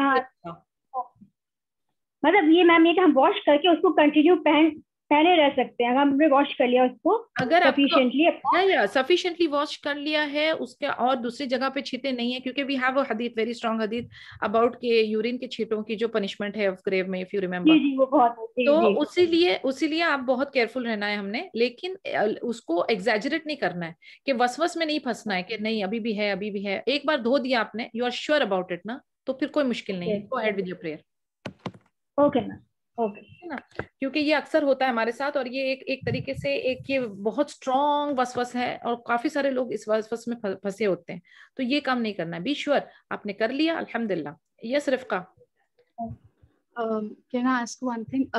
मतलब ये ma'am, ये कि हम wash करके उसको continue पहने रह सकते हैं अगर हमने वॉश कर लिया उसको, अगर सफिशिएंटली वॉश कर लिया है उसके, और दूसरी जगह पे छींटे नहीं है, क्योंकि वी हैव अ हदीथ, वेरी स्ट्रांग हदीथ अबाउट के यूरिन के छींटों की जो पनिशमेंट है ऑफ ग्रेव में, इफ यू रिमेंबर. जी वो बहुत, तो उसीलिए आप बहुत केयरफुल रहना है हमने. लेकिन उसको एग्जैजरेट नहीं करना है कि वसवस में नहीं फंसना है कि नहीं अभी भी है. एक बार धो दिया आपने, you are sure about it ना, तो फिर कोई मुश्किल नहीं है. Go ahead with your prayer. Okay ma'am, okay ना, क्योंकि ये अक्सर होता है हमारे साथ, और ये एक तरीके से एक ये बहुत स्ट्रॉन्ग वसवस है, और काफी सारे लोग इस वसवस में फंसे होते हैं. तो ये काम नहीं करना है. बी श्योर आपने कर लिया, अल्हम्दुलिल्लाह. Yes रिफका. Can I ask one thing?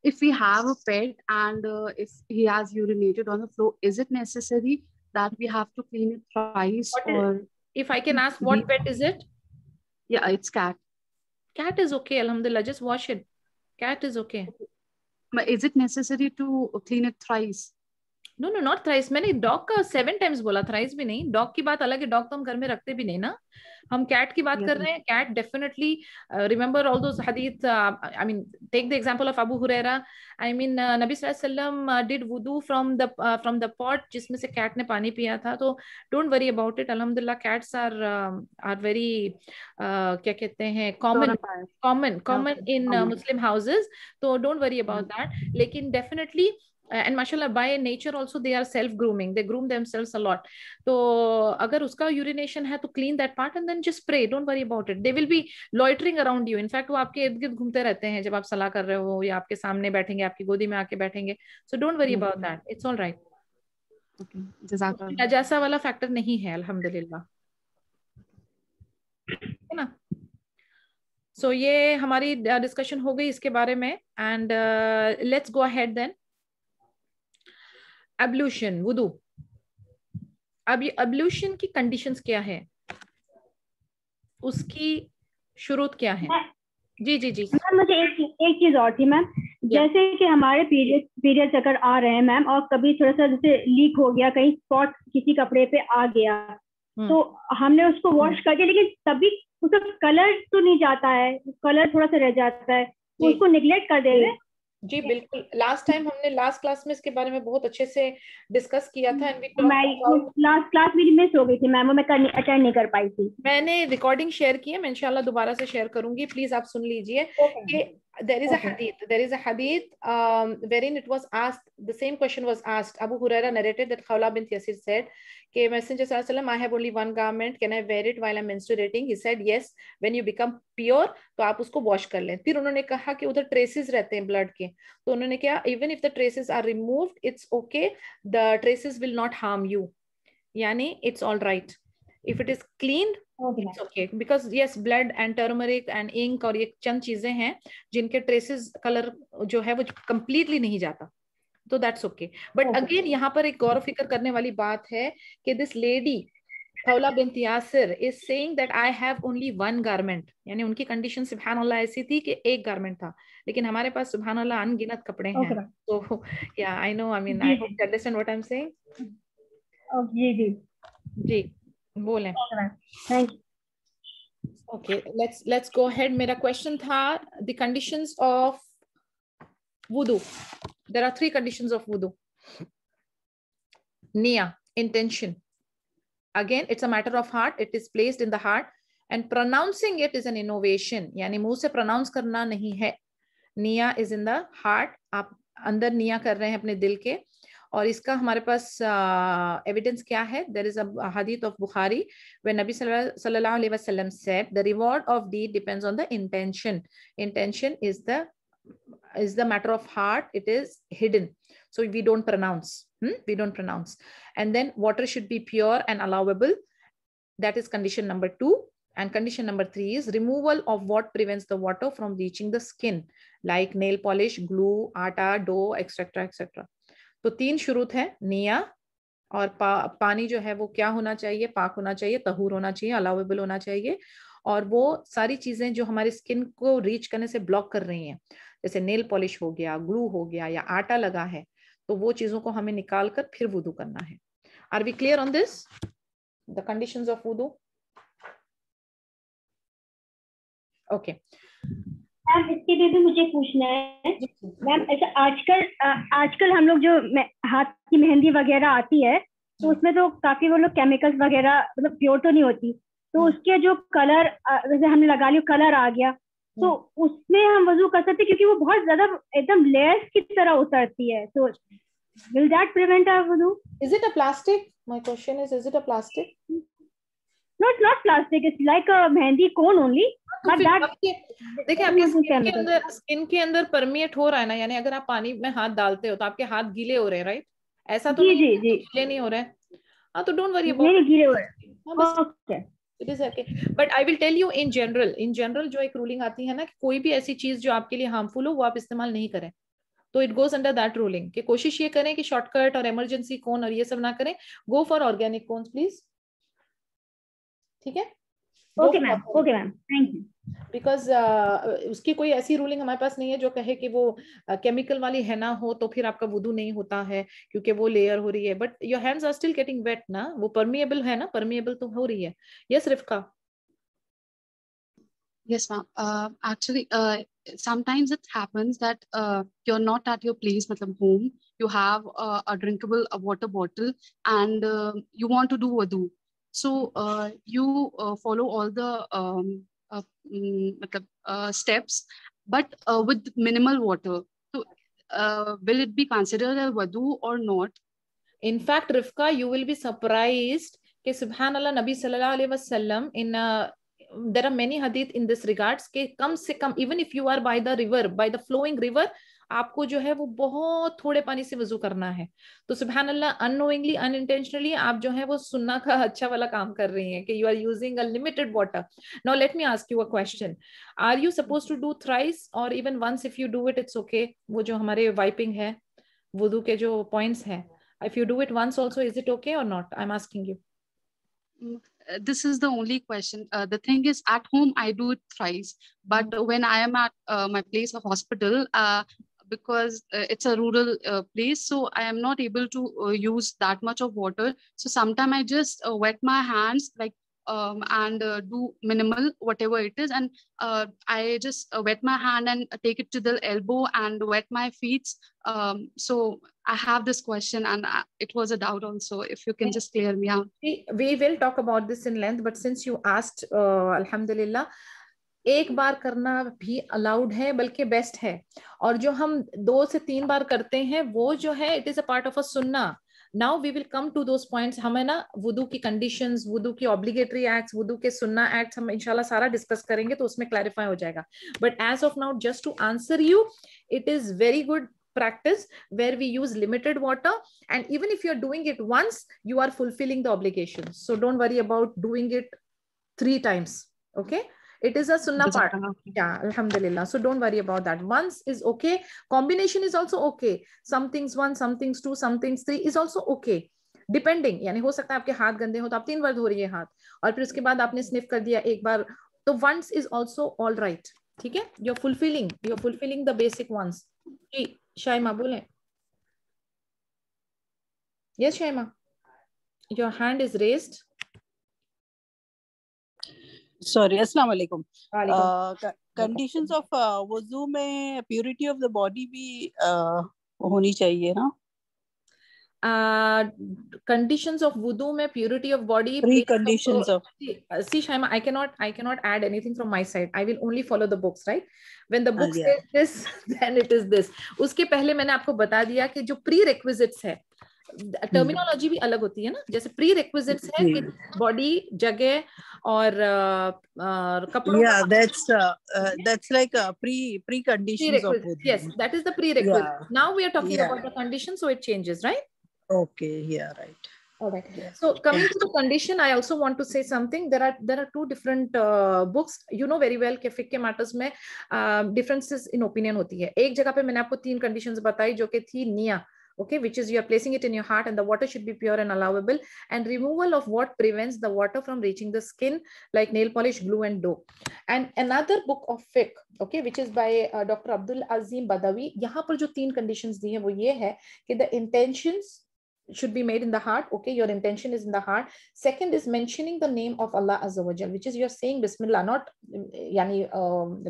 If we have a pet and if he has urinated on the floor, is it necessary that we have to clean it thrice? If I can ask, what pet is it? Yeah, it's cat. Cat is okay, alhamdulillah. Just wash it. Cat is okay. But is it necessary to clean it thrice? No, not thrice. मैंने dog का 7 times बोला, thrice भी नहीं. Dog की बात अलग है, dog तो हम घर में रखते भी नहीं ना. हम कैट की बात कर रहे हैं. Cat definitely remember all those हदीथ. I mean take the example of Abu Hurairah. I mean नबी सल्लल्लाहु अलैहि वसल्लम डिड वुदू फ्रॉम द पॉट जिसमें से कैट ने पानी पिया था. तो डोंट वरी अबाउट इट. अल्हम्दुलिल्लाह कैट्स आर वेरी क्या कहते हैं, कॉमन इन मुस्लिम हाउसेस. तो डोंट वरी अबाउट दैट. लेकिन definitely and mashallah by nature also they are self grooming, they groom themselves a lot. तो अगर उसका urination है तो clean that part and then just pray, don't worry about it. They will be loitering around you, in fact वो आपके इर्द गिर्द घूमते रहते हैं जब आप सलाह कर रहे हो या आपके सामने बैठेंगे, आपकी गोदी में आके बैठेंगे. So don't worry about that, it's all right. Okay, जज़ाकल्लाह. नजासा वाला फैक्टर नहीं है अल्हम्दुलिल्लाह, है ना. सो ये हमारी डिस्कशन हो गई इसके बारे में. And let's go ahead then. Ablution, वुदू. अब ये एब्ल्यूशन की कंडीशंस क्या है, उसकी शुरुआत क्या है? जी जी जी मैम, मुझे एक चीज और थी मैम. जैसे कि हमारे पीरियड्स अगर आ रहे हैं मैम और कभी थोड़ा सा जैसे लीक हो गया, कहीं स्पॉट किसी कपड़े पे आ गया, तो हमने उसको वॉश कर दिया, लेकिन तभी उसका कलर तो नहीं जाता है, कलर थोड़ा सा रह जाता है, तो उसको निगलेक्ट कर देंगे. जी बिल्कुल. लास्ट टाइम हमने लास्ट क्लास में इसके बारे में बहुत अच्छे से डिस्कस किया था. लास्ट क्लास मेरी मिस हो गई थी मैम, मैं अटेंड नहीं कर पाई थी. मैंने रिकॉर्डिंग शेयर की है, मैं इंशाल्लाह दोबारा से शेयर करूंगी, प्लीज आप सुन लीजिए. There is a hadith wherein it was asked, the same question was asked. Abu Huraira narrated that Khawla bint Yasir said, "Ke Messenger Sallallahu Alaihi Wasallam, I have only one garment, can I wear it while I'm menstruating?" He said, "Yes, when you become pure, तो आप उसको wash कर लें." फिर उन्होंने कहा कि उधर ट्रेसेस रहते हैं ब्लड के, तो उन्होंने कहा even if the traces are removed, it's okay, the traces will not harm you. यानी it's all right. If it is cleaned, it's okay, because yes, blood and turmeric and ink और ये चंद चीजें हैं जिनके ट्रेसेस कलर जो है वो completely नहीं जाता, तो दैट्स ओके. बट अगेन यहाँ पर एक गौर फिक्र करने वाली बात है कि this lady Khawla bint Yasir is saying that I have only one garment, यानी उनकी कंडीशन सुभान अल्लाह ऐसी थी कि एक गारमेंट था, लेकिन हमारे पास सुभान अल्लाह अनगिनत कपड़े हैं. तो या I know, I mean I hope you understand what I am saying. जी जी जी बोलें. Thank you. Okay, let's go ahead. मेरा question था the conditions of wudu. There are 3 conditions of wudu. Niya, intention. Again, it's a matter of heart. It is placed in the heart, and pronouncing it is an innovation. यानी मुंह से pronounce करना नहीं है. Niya is in the heart. आप अंदर निया कर रहे हैं अपने दिल के, और इसका हमारे पास एविडेंस क्या है? देयर इज अ हदीथ ऑफ बुखारी व्हेन नबी सल्लल्लाहु अलैहि वसल्लम said the reward of deed depends on the intention. Intention is the matter of heart, it is hidden, so we don't pronounce. And then water should be pure and allowable. That is condition number 2. And condition number 3 is removal of what prevents the water from reaching the skin, like nail polish, glue, atta, dough, etc. etc. तो 3 शुरूत है. निया और पानी जो है वो क्या होना चाहिए? पाक होना चाहिए, तहूर होना चाहिए, अलाउेबल होना चाहिए, और वो सारी चीजें जो हमारी स्किन को रीच करने से ब्लॉक कर रही हैं, जैसे नेल पॉलिश हो गया, ग्लू हो गया, या आटा लगा है, तो वो चीजों को हमें निकाल कर फिर वुदू करना है. Are we clear on this, the conditions of वुदू? ओके मैम, इसके लिए भी मुझे पूछना है मैम. ऐसा आजकल हम लोग जो हाथ की मेहंदी वगैरह आती है, तो उसमें तो काफी वो लोग केमिकल्स वगैरह, मतलब प्योर तो नहीं होती, तो उसके जो कलर, जैसे हमने लगा लिया कलर आ गया, तो उसमें हम वजू कर सकते, क्योंकि वो बहुत ज्यादा एकदम लेयर्स की तरह उतरती है, तो will that prevent our wudu? Is it a plastic? My question is it a plastic? No, it's not plastic. It's like a mehndi cone only. But that देखिए आपके स्किन के अंदर परमिएट हो रहा है ना, यानी अगर आप पानी में हाथ डालते हो तो आपके हाथ गीले हो रहे हैं, राइट? ऐसा तो नहीं गीले नहीं हो रहे हैं. हाँ, तो डोंट वरी अबाउट नहीं, गीले हो रहे हैं. Okay, it is okay. But I will tell you in general जो एक रूलिंग आती है ना कि कोई भी ऐसी चीज जो आपके लिए हार्मफुल हो वो आप इस्तेमाल नहीं करें, तो it goes under that ruling कि कोशिश ये करें कि शॉर्टकट और इमरजेंसी कोन और ये सब ना करें. Go for organic cones please. ठीक है? Okay ma'am, thank you. Because उसकी कोई ऐसी रूलिंग हमारे पास नहीं है जो कहे कि वो केमिकल वाली है ना हो तो फिर आपका वुदू नहीं होता है क्योंकि वो लेयर हो रही है. But your hands are still getting wet ना, वो परमिएबल है ना, परमिएबल तो हो रही है. Yes रिफ्का? Yes, ma'am. Actually, sometimes it happens that you're not at your place, matlab home. You have a drinkable water bottle and you want to do wudu. So you follow all the steps, but with minimal water. So will it be considered a wudu or not? In fact, Rifka, you will be surprised कि Subhanallah, Nabi Sallallahu Alaihi Wasallam in there are many hadith in this regards कि कम से कम even if you are by the river, by the flowing river, आपको जो है वो बहुत थोड़े पानी से वजू करना है. तो सुबहान अल्लाह, अननोइंगली अनइंटेंशनली आप जो है वो सुन्ना का अच्छा वाला काम कर रही हैं कि you are using a limited water. Now let me ask you a question. Are you suppose to do thrice or even once? If you do it it's okay. वो जो हमारे वाइपिंग है, वुदू के जो पॉइंट्स हैं, if you do it once also, is it okay or not? I'm asking you. This is the only question. The thing is, at home I do it thrice, but when I am at my place of hospital, because it's a rural place, so I am not able to use that much of water. So sometimes I just wet my hands like and do minimal whatever it is, and I just wet my hand and take it to the elbow and wet my feet. So I have this question, and it was a doubt also. If you can just clear me out. We will talk about this in length, but since you asked, alhamdulillah, एक बार करना भी allowed है, बल्कि best है. और जो हम 2 से 3 बार करते हैं वो जो है it is a part of a सुन्ना. Now we will come to those points. हमें ना वुदू की कंडीशंस, वुदू की ऑब्लिगेटरी एक्ट्स, वुदू के सुन्ना एक्ट्स हम इंशाल्लाह सारा डिस्कस करेंगे, तो उसमें क्लैरिफाई हो जाएगा. But as of now, just to answer you, it is very good practice where we use limited water, and even if you're doing it once, you are fulfilling the obligations. So don't worry about doing it 3 times. Okay, it is a sunnah part. Yeah, alhamdulillah. So don't worry about that. Once is okay. Combination is also okay. Some things 1, some things 2, some things 3 is also okay. Depending, यानी हो सकता है आपके हाथ गंदे हो तो आप 3 बार धो रही है हाथ, और फिर उसके बाद आपने स्निफ कर दिया एक बार, तो once is also all right. ठीक है, you're fulfilling the basic ones. जी शाइमा बोले. Yes, Shaima, your hand is raised. Sorry, अस्सलाम वालेकुम. Conditions of वुज़ू में purity of the body भी होनी चाहिए ना? Conditions of wudu में purity of body, preconditions of see Shaima, I cannot add anything from my side. I will only follow the books, right? When the book says this, then it is this. उसके पहले मैंने आपको बता दिया कि जो prerequisites है, terminology भी अलग होती है ना. जैसे प्री रिक्विजिट्स है कि बॉडी, जगह और कपड़ों. Yeah, that's like a preconditions of wudu. Yes, that is the prerequisite. Yeah. Now we are talking about the condition, so it changes, right? Okay, yeah, right. All right. Yeah. So coming to the condition, I also want to say something. There are 2 different books. You know very well कि fiqh matters में differences in opinion होती है. एक जगह पे मैंने आपको 3 conditions बताई जो कि थी निया. Okay, which is you are placing it in your heart, and the water should be pure and allowable, and removal of what prevents the water from reaching the skin, like nail polish, glue, and dough. And another book of fiqh, okay, which is by Dr. Abdul Azim Badawi. यहाँ पर जो 3 conditions दी हैं वो ये है कि the intentions should be made in the heart. Okay, your intention is in the heart. Second is mentioning the name of Allah Azza wa Jal, which is you're saying Bismillah, not yani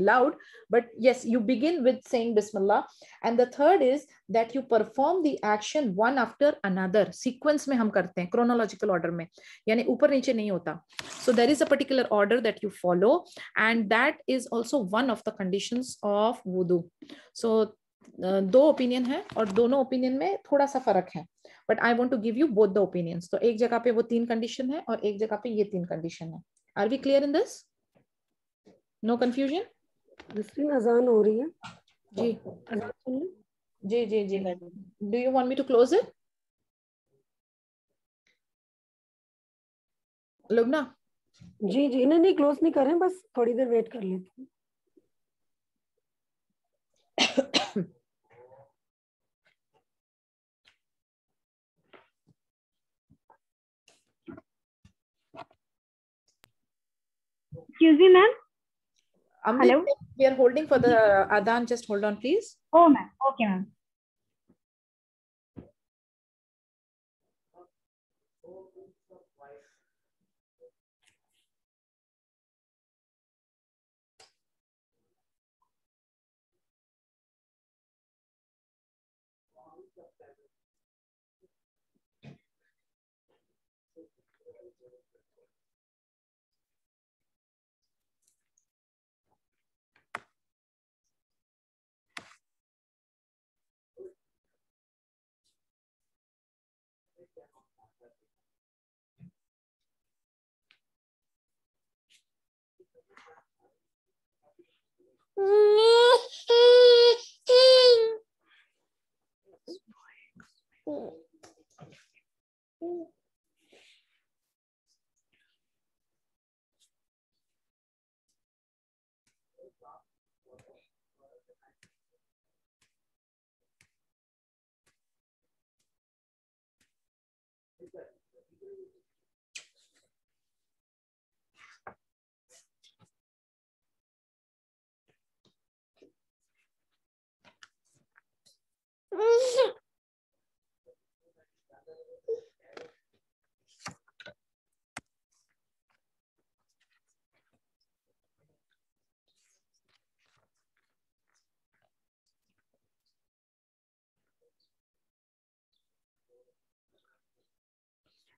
loud, but yes, you begin with saying Bismillah. And the third is that you perform the action one after another. Sequence में हम करते हैं, chronological order में, यानी ऊपर नीचे नहीं होता. So there is a particular order that you follow, and that is also one of the conditions of wudu. So 2 opinion है और दोनों ओपिनियन में थोड़ा सा फर्क है, but I want to give you both the opinions. तो एक जगह पे वो 3 कंडीशन है और एक जगह पे ये 3 कंडीशन है. Are we clear in this? No confusion? अजान हो रही है जी. अजान सुन लो. जी जी जी. Do you want me to close it? Lubna ji जी. नहीं क्लोज नहीं करें, बस थोड़ी देर वेट कर लेते हैं. Excuse me, ma'am. Hello. We are holding for the adhan. Just hold on, please. Oh, ma'am. Okay, ma'am.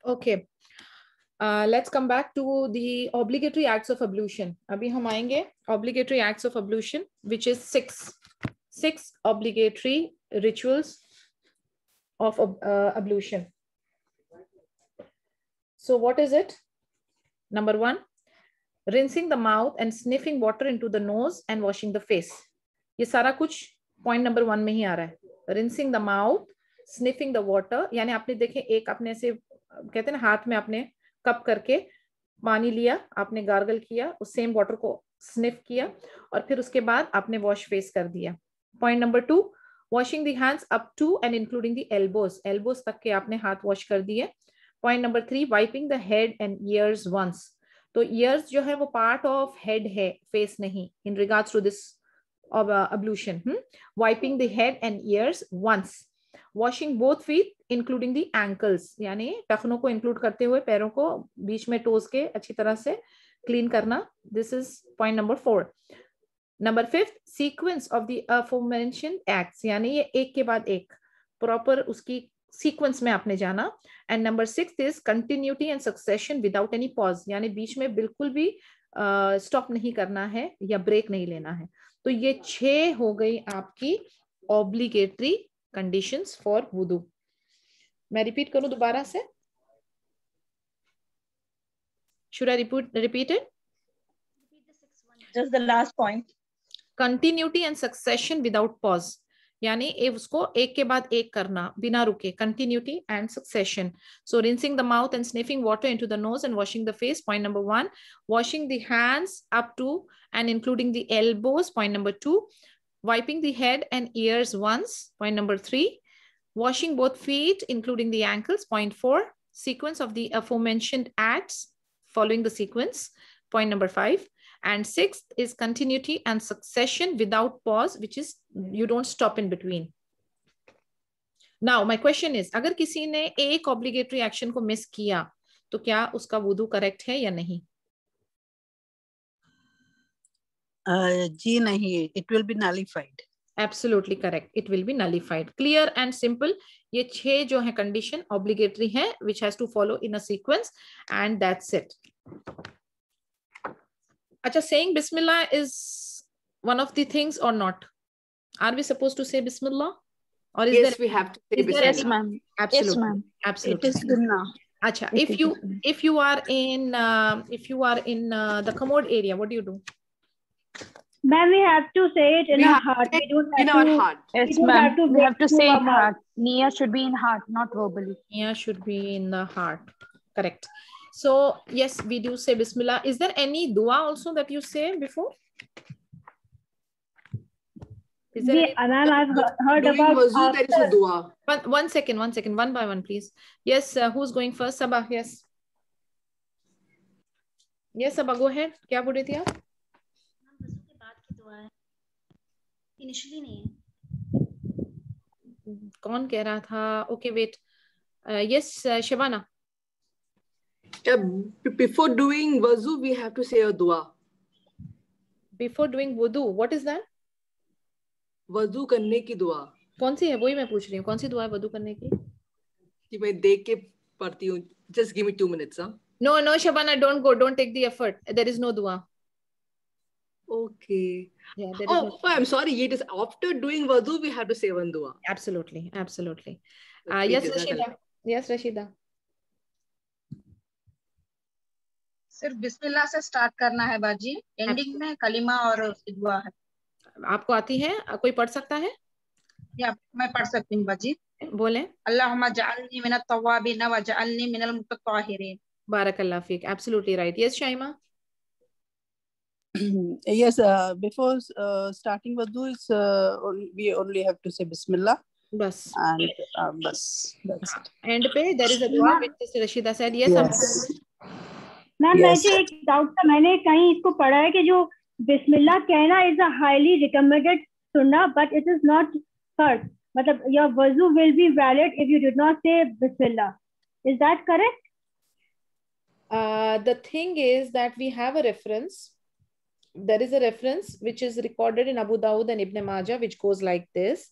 Okay. Let's come back to the obligatory acts of ablution. Abhi hum aayenge obligatory acts of ablution, which is six obligatory rituals of ablution. So what is it? Number 1, rinsing the mouth and sniffing water into the nose and washing the face. ये सारा कुछ point number 1 में ही आ रहा है. Rinsing the mouth, sniffing the water, यानी आपने देखे एक आपने ऐसे कहते हैं ना हाथ में आपने कप करके पानी लिया, आपने गार्गल किया, उस सेम वाटर को स्निफ किया और फिर उसके बाद आपने वॉश फेस कर दिया. Point number 2, washing the hands up to and including the elbows तक के आपने हाथ वॉश कर दिए. Point number 3, wiping the head and ears once. तो ईयर्स जो है वो पार्ट ऑफ हेड है, फेस नहीं. In regards to this ablution, wiping the head and ears once. Washing both feet including the ankles, यानी टखनों को इंक्लूड करते हुए पैरों को बीच में टोज के अच्छी तरह से क्लीन करना. This is point number 4. Number 5, sequence of the aforementioned acts, यानी ये एक के बाद एक प्रॉपर उसकी सीक्वेंस में आपने जाना. And number 6 is continuity and succession without any pause, यानी बीच में बिल्कुल भी स्टॉप नहीं करना है या ब्रेक नहीं लेना है. तो ये 6 हो गई आपकी ऑब्लिगेटरी कंडीशंस फॉर वुदू. मैं रिपीट करूं दोबारा से? Should I repeat it? Just the last point. Continuity and succession without pause, यानी उसको एक के बाद एक करना बिना रुके. Continuity and succession. So rinsing the mouth and sniffing water into the nose and washing the face. Point number 1. Washing the hands up to and including the elbows. Point number 2. Wiping the head and ears once. Point number 3. Washing both feet including the ankles. Point 4. Sequence of the aforementioned acts, following the sequence. Point number 5. And 6th is continuity and succession without pause, which is you don't stop in between. Now my question is, अगर किसी ने एक obligatory action को miss किया तो क्या उसका वुदू correct है या नहीं? जी नहीं, it will be nullified. Absolutely correct, it will be nullified. Clear and simple. ये 6 जो है condition obligatory है, which has to follow in a sequence, and that's it. Acha, saying Bismillah is one of the things or not? Are we supposed to say Bismillah? Or is yes, there, we have to say Bismillah. Yes, ma'am. Absolutely. Yes, ma'am. Absolutely. It is sunnah. Acha, if you are in the commode area, what do you do? Ma'am, we have to say it in our heart. We don't have in our heart. Yes, ma'am. We have to say it heart. Niyyah should be in heart, not verbally. Niyyah should be in the heart. Correct. So yes, we do say Bismillah. Is there any dua also that you say before? Is there Ma'am, I've heard During about wuzu, there is a dua. one second, one by one, please. Yes, who's going first? Sabah, yes. Yes, Sabah, go ahead. क्या बोल रही थी आप? वज़ू के बाद की दुआ है, इनिशियली नहीं है. कौन कह रहा था? Okay, wait. Yes, Shabana. Before doing wuzu, we have to say a dua. Before doing wudu, what is that? वजू करने की दुआ. कौन सी है? वही मैं पूछ रही हूँ. कौन सी दुआ है वजू करने की? कि मैं देख के पढ़ती हूँ. Just give me 2 minutes, huh? No, Shabana, don't go. Don't take the effort. There is no dua. Okay. Yeah. There is no... I'm sorry. It is after doing wudu, we have to say one dua. Absolutely. Yes, Rashida. Yes Rashida. सिर्फ बिस्मिल्लाह से start करना है बाजी, ending में कलिमा और दुआ है। आपको आती है? कोई पढ़ सकता है? या मैं पढ़ सकती हूँ बाजी। बोले। अल्लाहुम्मा जअलनी मिनत तव्वाबीन व जअलनी मिनल मुतत्ताहिरीन। बारकल्लाह फीक, absolutely right. Yes Shaima. Yes, before starting wudu, we only have to say Bismillah. बस and बस that's it. एंड पे देयर इज अ दुआ which Rashida said. Yes ma'am मुझे एक डाउट था, मैंने कहीं इसको पढ़ा है कि जो बिस्मिल्लाह कहना इज अ हाईली रिकमेंडेड सुन्ना, बट इट इज नॉट फर्ज, मतलब योर वजू will be valid if you did not say बिस्मिल्लाह, is that correct? The thing is that we have a reference. There is a reference which is recorded in Abu Dawud and Ibn Majah, which goes like this,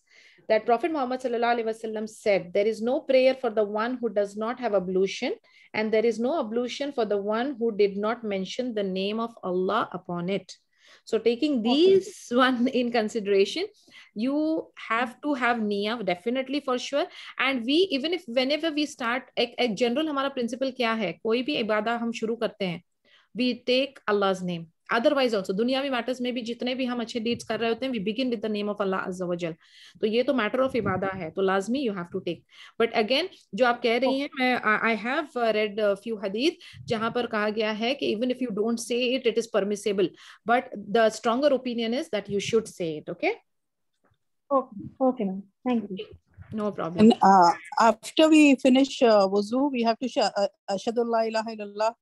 that Prophet Muhammad sallallahu alaihi wasallam said, there is no prayer for the one who does not have ablution, and there is no ablution for the one who did not mention the name of Allah upon it. So taking these one in consideration, you have to have niyyah definitely for sure. And we, even if whenever we start, एक general हमारा principle क्या है, कोई भी इबादा हम शुरू करते हैं, we take Allah's name. Otherwise also दुनियावी मैटर्स में भी जितने भी हम अच्छे डीड्स कर रहे होते हैं, we begin with the name of Allah अज़्ज़ा वजल। तो ये तो मैटर ऑफ इबादा है, तो लाजमी you have to take. But again जो आप कह रही हैं, मैं आई हैव रेड फ्यू हदीस जहां पर कहा गया है कि even if you don't say it, it is permissible, but the stronger opinion is that you should say it. Okay okay ma'am, thank you. No problem. And after we finish wuzu, we have to ashhadu an la ilaha illallah.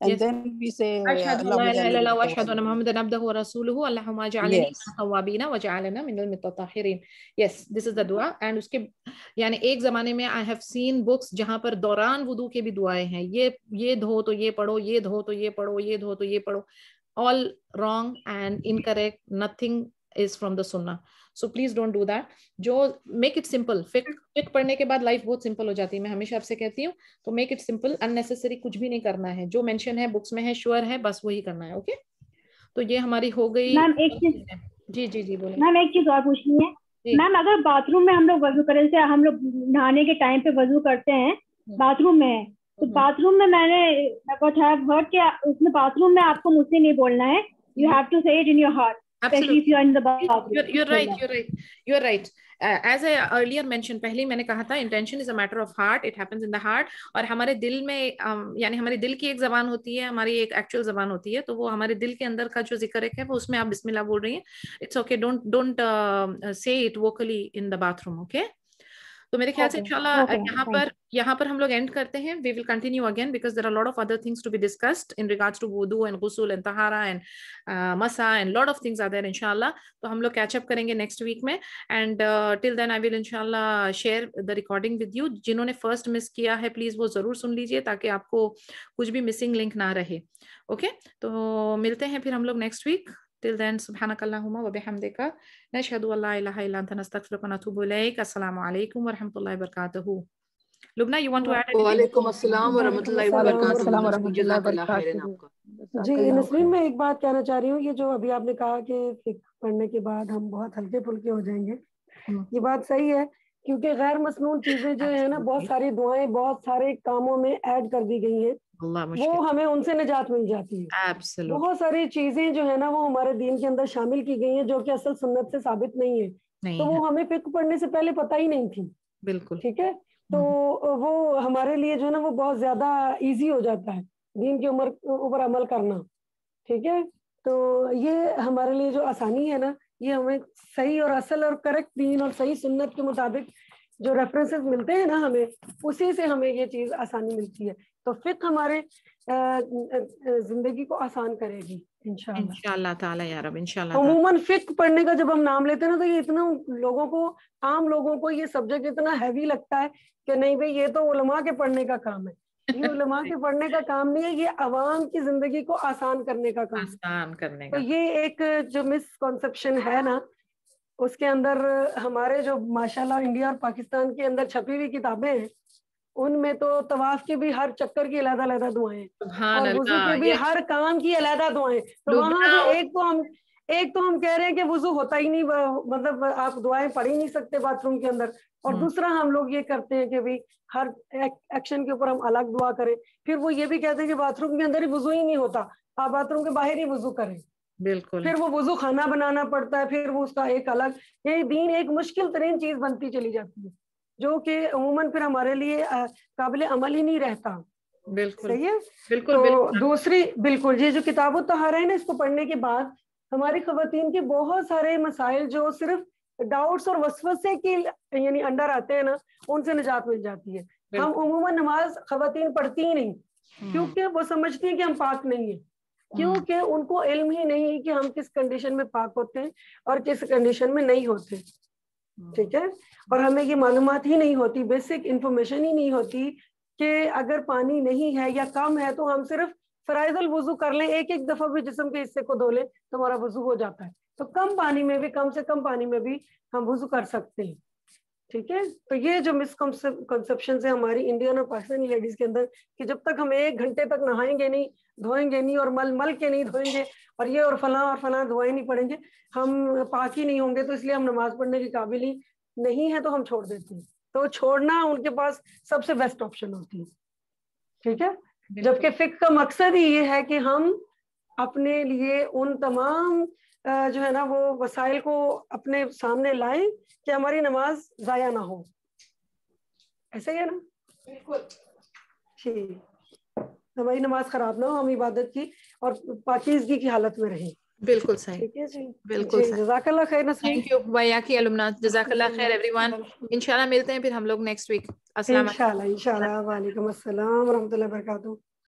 And yes. then we say ashhadu an la ilaha illallah wa ashhadu anna muhammadan abduhu wa rasuluhu allahumma ij'alni minat tawwabin wa ij'alna minal mutatahhirin. Yes, this is the dua. And उसके यानी एक जमाने में I have seen books जहां पर दौरान वुदू के भी दुआएं हैं, ये धो तो ये पढ़ो, ये धो तो ये पढ़ो, ये धो तो ये पढ़ो, all wrong and incorrect. Nothing is from the sunnah. So please don't do that. जो make it simple. fiqh पढ़ने के बाद लाइफ बहुत सिंपल हो जाती है, मैं हमेशा आपसे कहती हूँ। तो make it simple, unnecessary कुछ भी नहीं करना है, जो मेंशन है बुक्स में है, श्योर है, बस वही करना है। ओके, तो ये हमारी हो गई। मैम एक चीज, जी बोले मैम एक चीज और पूछनी है। मैम अगर बाथरूम में हम लोग वजू करें, जैसे हम लोग नहाने के टाइम पे वजू करते हैं, बाथरूम में, तो बाथरूम में मैंने हर्ट किया, उसमें बाथरूम में आपको मुझसे नहीं बोलना है, यू हैव टू से it in your heart. Absolutely. If you are in the bathroom. You're right. As I earlier mentioned, पहले मैंने कहा था, intention is a matter of heart. It happens in the heart. और हमारे दिल में, यानी हमारे दिल की एक जबान होती है, हमारी एक एक्चुअल जबान होती है, तो वो हमारे दिल के अंदर का जो जिक्र है वो उसमें आप बिस्मिल्लाह बोल रही हैं. It's okay. Don't say it vocally in the bathroom. Okay. तो मेरे ख्याल से इंशाल्लाह यहाँ पर हम लोग एंड करते हैं. We will continue again because there are lot of other things to be discussed in regards to वुदू एंड गुस्ल एंड तहारा एंड मसा and lot of things are there इंशाल्लाह. तो हम लोग कैच अप करेंगे नेक्स्ट वीक में. And till then I will इंशाल्लाह share the recording with you. जिन्होंने फर्स्ट मिस किया है प्लीज वो जरूर सुन लीजिए ताकि आपको कुछ भी मिसिंग लिंक ना रहे. ओके, तो मिलते हैं फिर हम लोग next week. Till then, subhanakallahumma wa bihamdika nashhadu an la ilaha illa anta nastaghfiruka wa natubu ilayk. Assalamu alaikum wa rahmatullahi wa barakatuh. Lubna, you want to add anything? Wa alaikum assalam wa rahmatullahi wa barakatuh. जी नसरीन, मैं एक बात कहना चाह रही हूँ. ये जो अभी आपने कहा कि फिक्र पढ़ने के बाद हम बहुत हल्के फुल्के हो जाएंगे, ये बात सही है, क्योंकि गैर मसनून चीजें जो है ना, बहुत सारी दुआएं बहुत सारे कामों में ऐड कर दी गई हैं, वो हमें उनसे निजात मिल जाती है. Absolutely. बहुत सारी चीजें जो है ना वो हमारे दीन के अंदर शामिल की गई हैं जो कि असल सुन्नत से साबित नहीं है, तो वो हमें फिक्र पढ़ने से पहले पता ही नहीं थी. बिल्कुल ठीक है. तो वो हमारे लिए जो है ना वो बहुत ज्यादा इजी हो जाता है दीन के ऊपर अमल करना. ठीक है, तो ये हमारे लिए जो आसानी है ना, ये हमें सही और असल और करेक्ट दीन और सही सुन्नत के मुताबिक जो रेफरेंसेस मिलते हैं ना, हमें उसी से हमें ये चीज आसानी मिलती है. तो फिक्र हमारे जिंदगी को आसान करेगी इंशाअल्लाह ताला या रब. इंशाअल्लाह अमूमन फिक्र पढ़ने का जब हम नाम लेते हैं ना, तो ये इतना लोगों को, आम लोगों को ये सब्जेक्ट इतना हैवी लगता है कि नहीं भाई ये तो उलमा के पढ़ने का काम है. ये उलमा के पढ़ने का काम नहीं है, ये अवाम की जिंदगी को आसान करने का काम, आसान करने का. तो ये एक जो मिसकॉन्सेप्शन है ना, उसके अंदर हमारे जो माशाल्लाह इंडिया और पाकिस्तान के अंदर छपी हुई किताबें हैं, उनमें तो तवाफ के भी हर चक्कर की अलग-अलग दुआएं, और वुज़ू के भी हर काम की अलग दुआएं. तो वहाँ जो एक तो हम एक तो हम कह रहे हैं कि वुजू होता ही नहीं, मतलब आप दुआएं पढ़ ही नहीं सकते बाथरूम के अंदर, और दूसरा हम लोग ये करते हैं कि भाई हर एक्शन के ऊपर हम अलग दुआ करें। फिर वो ये भी कहते हैं कि बाथरूम के अंदर ही वुजू ही नहीं होता, आप बाथरूम के बाहर ही वुजू करें। बिल्कुल। फिर वो वुजू खाना बनाना पड़ता है, फिर वो उसका एक अलग, ये दीन एक मुश्किल तरीन चीज बनती चली जाती है, जो कि अमूमन फिर हमारे लिए काबिल अमल ही नहीं रहता। बिल्कुल सही है। बिल्कुल। तो बिल्कुल। दूसरी बिल्कुल ये जो किताब तहारा है ना, इसको पढ़ने के बाद हमारी खवातीन के बहुत सारे मसाइल जो सिर्फ डाउट्स और वसवसे के यानी अंडर आते हैं ना, उनसे निजात मिल जाती है। हम उमूमन नमाज खवातीन पढ़ती ही नहीं, क्योंकि वो समझती है कि हम पाक नहीं है, क्योंकि उनको इल्म ही नहीं कि हम किस कंडीशन में पाक होते हैं और किस कंडीशन में नहीं होते। ठीक है। और हमें ये मालूमात ही नहीं होती, बेसिक इंफॉर्मेशन ही नहीं होती कि अगर पानी नहीं है या कम है तो हम सिर्फ फराइजल वुजू कर लें, एक एक दफा भी जिस्म के हिस्से को धो लें तो हमारा वुजू हो जाता है। तो कम पानी में भी, कम से कम पानी में भी हम वुजू कर सकते हैं। ठीक है। तो ये जो मिसकंसेप्शन है हमारी इंडियन और पाकिस्तानी लेडीज के अंदर, कि जब तक हम 1 घंटे तक नहाएंगे नहीं, धोएंगे नहीं, और मल के नहीं धोएंगे, और ये और फलां दुआएं नहीं पढ़ेंगे, हम पाक ही नहीं होंगे, तो इसलिए हम नमाज पढ़ने के काबिल ही नहीं है, तो हम छोड़ देते हैं। तो छोड़ना उनके पास सबसे बेस्ट ऑप्शन होती है। ठीक है। जबकि फिक्र का मकसद ही ये है कि हम अपने लिए उन तमाम जो है ना वो वसाइल को अपने सामने लाएं कि हमारी नमाज जाया ना हो। ऐसे ही है ना। बिल्कुल ठीक, हमारी नमाज खराब ना हो, हम इबादत की और पाकीज़गी की हालत में रहें। बिल्कुल सही। ठीक है जी। बिल्कुल सही। जज़ाकल्लाह खैर नसरीन। थैंक यू बैया की अलुमना। जज़ाकल्लाह खैर एवरीवन। इंशाल्लाह मिलते हैं फिर हम लोग नेक्स्ट वीक। अस्सलाम वालेकुम। इंशाल्लाह। वालेकुम अस्सलाम व रहमतुल्लाहि व बरकातहू।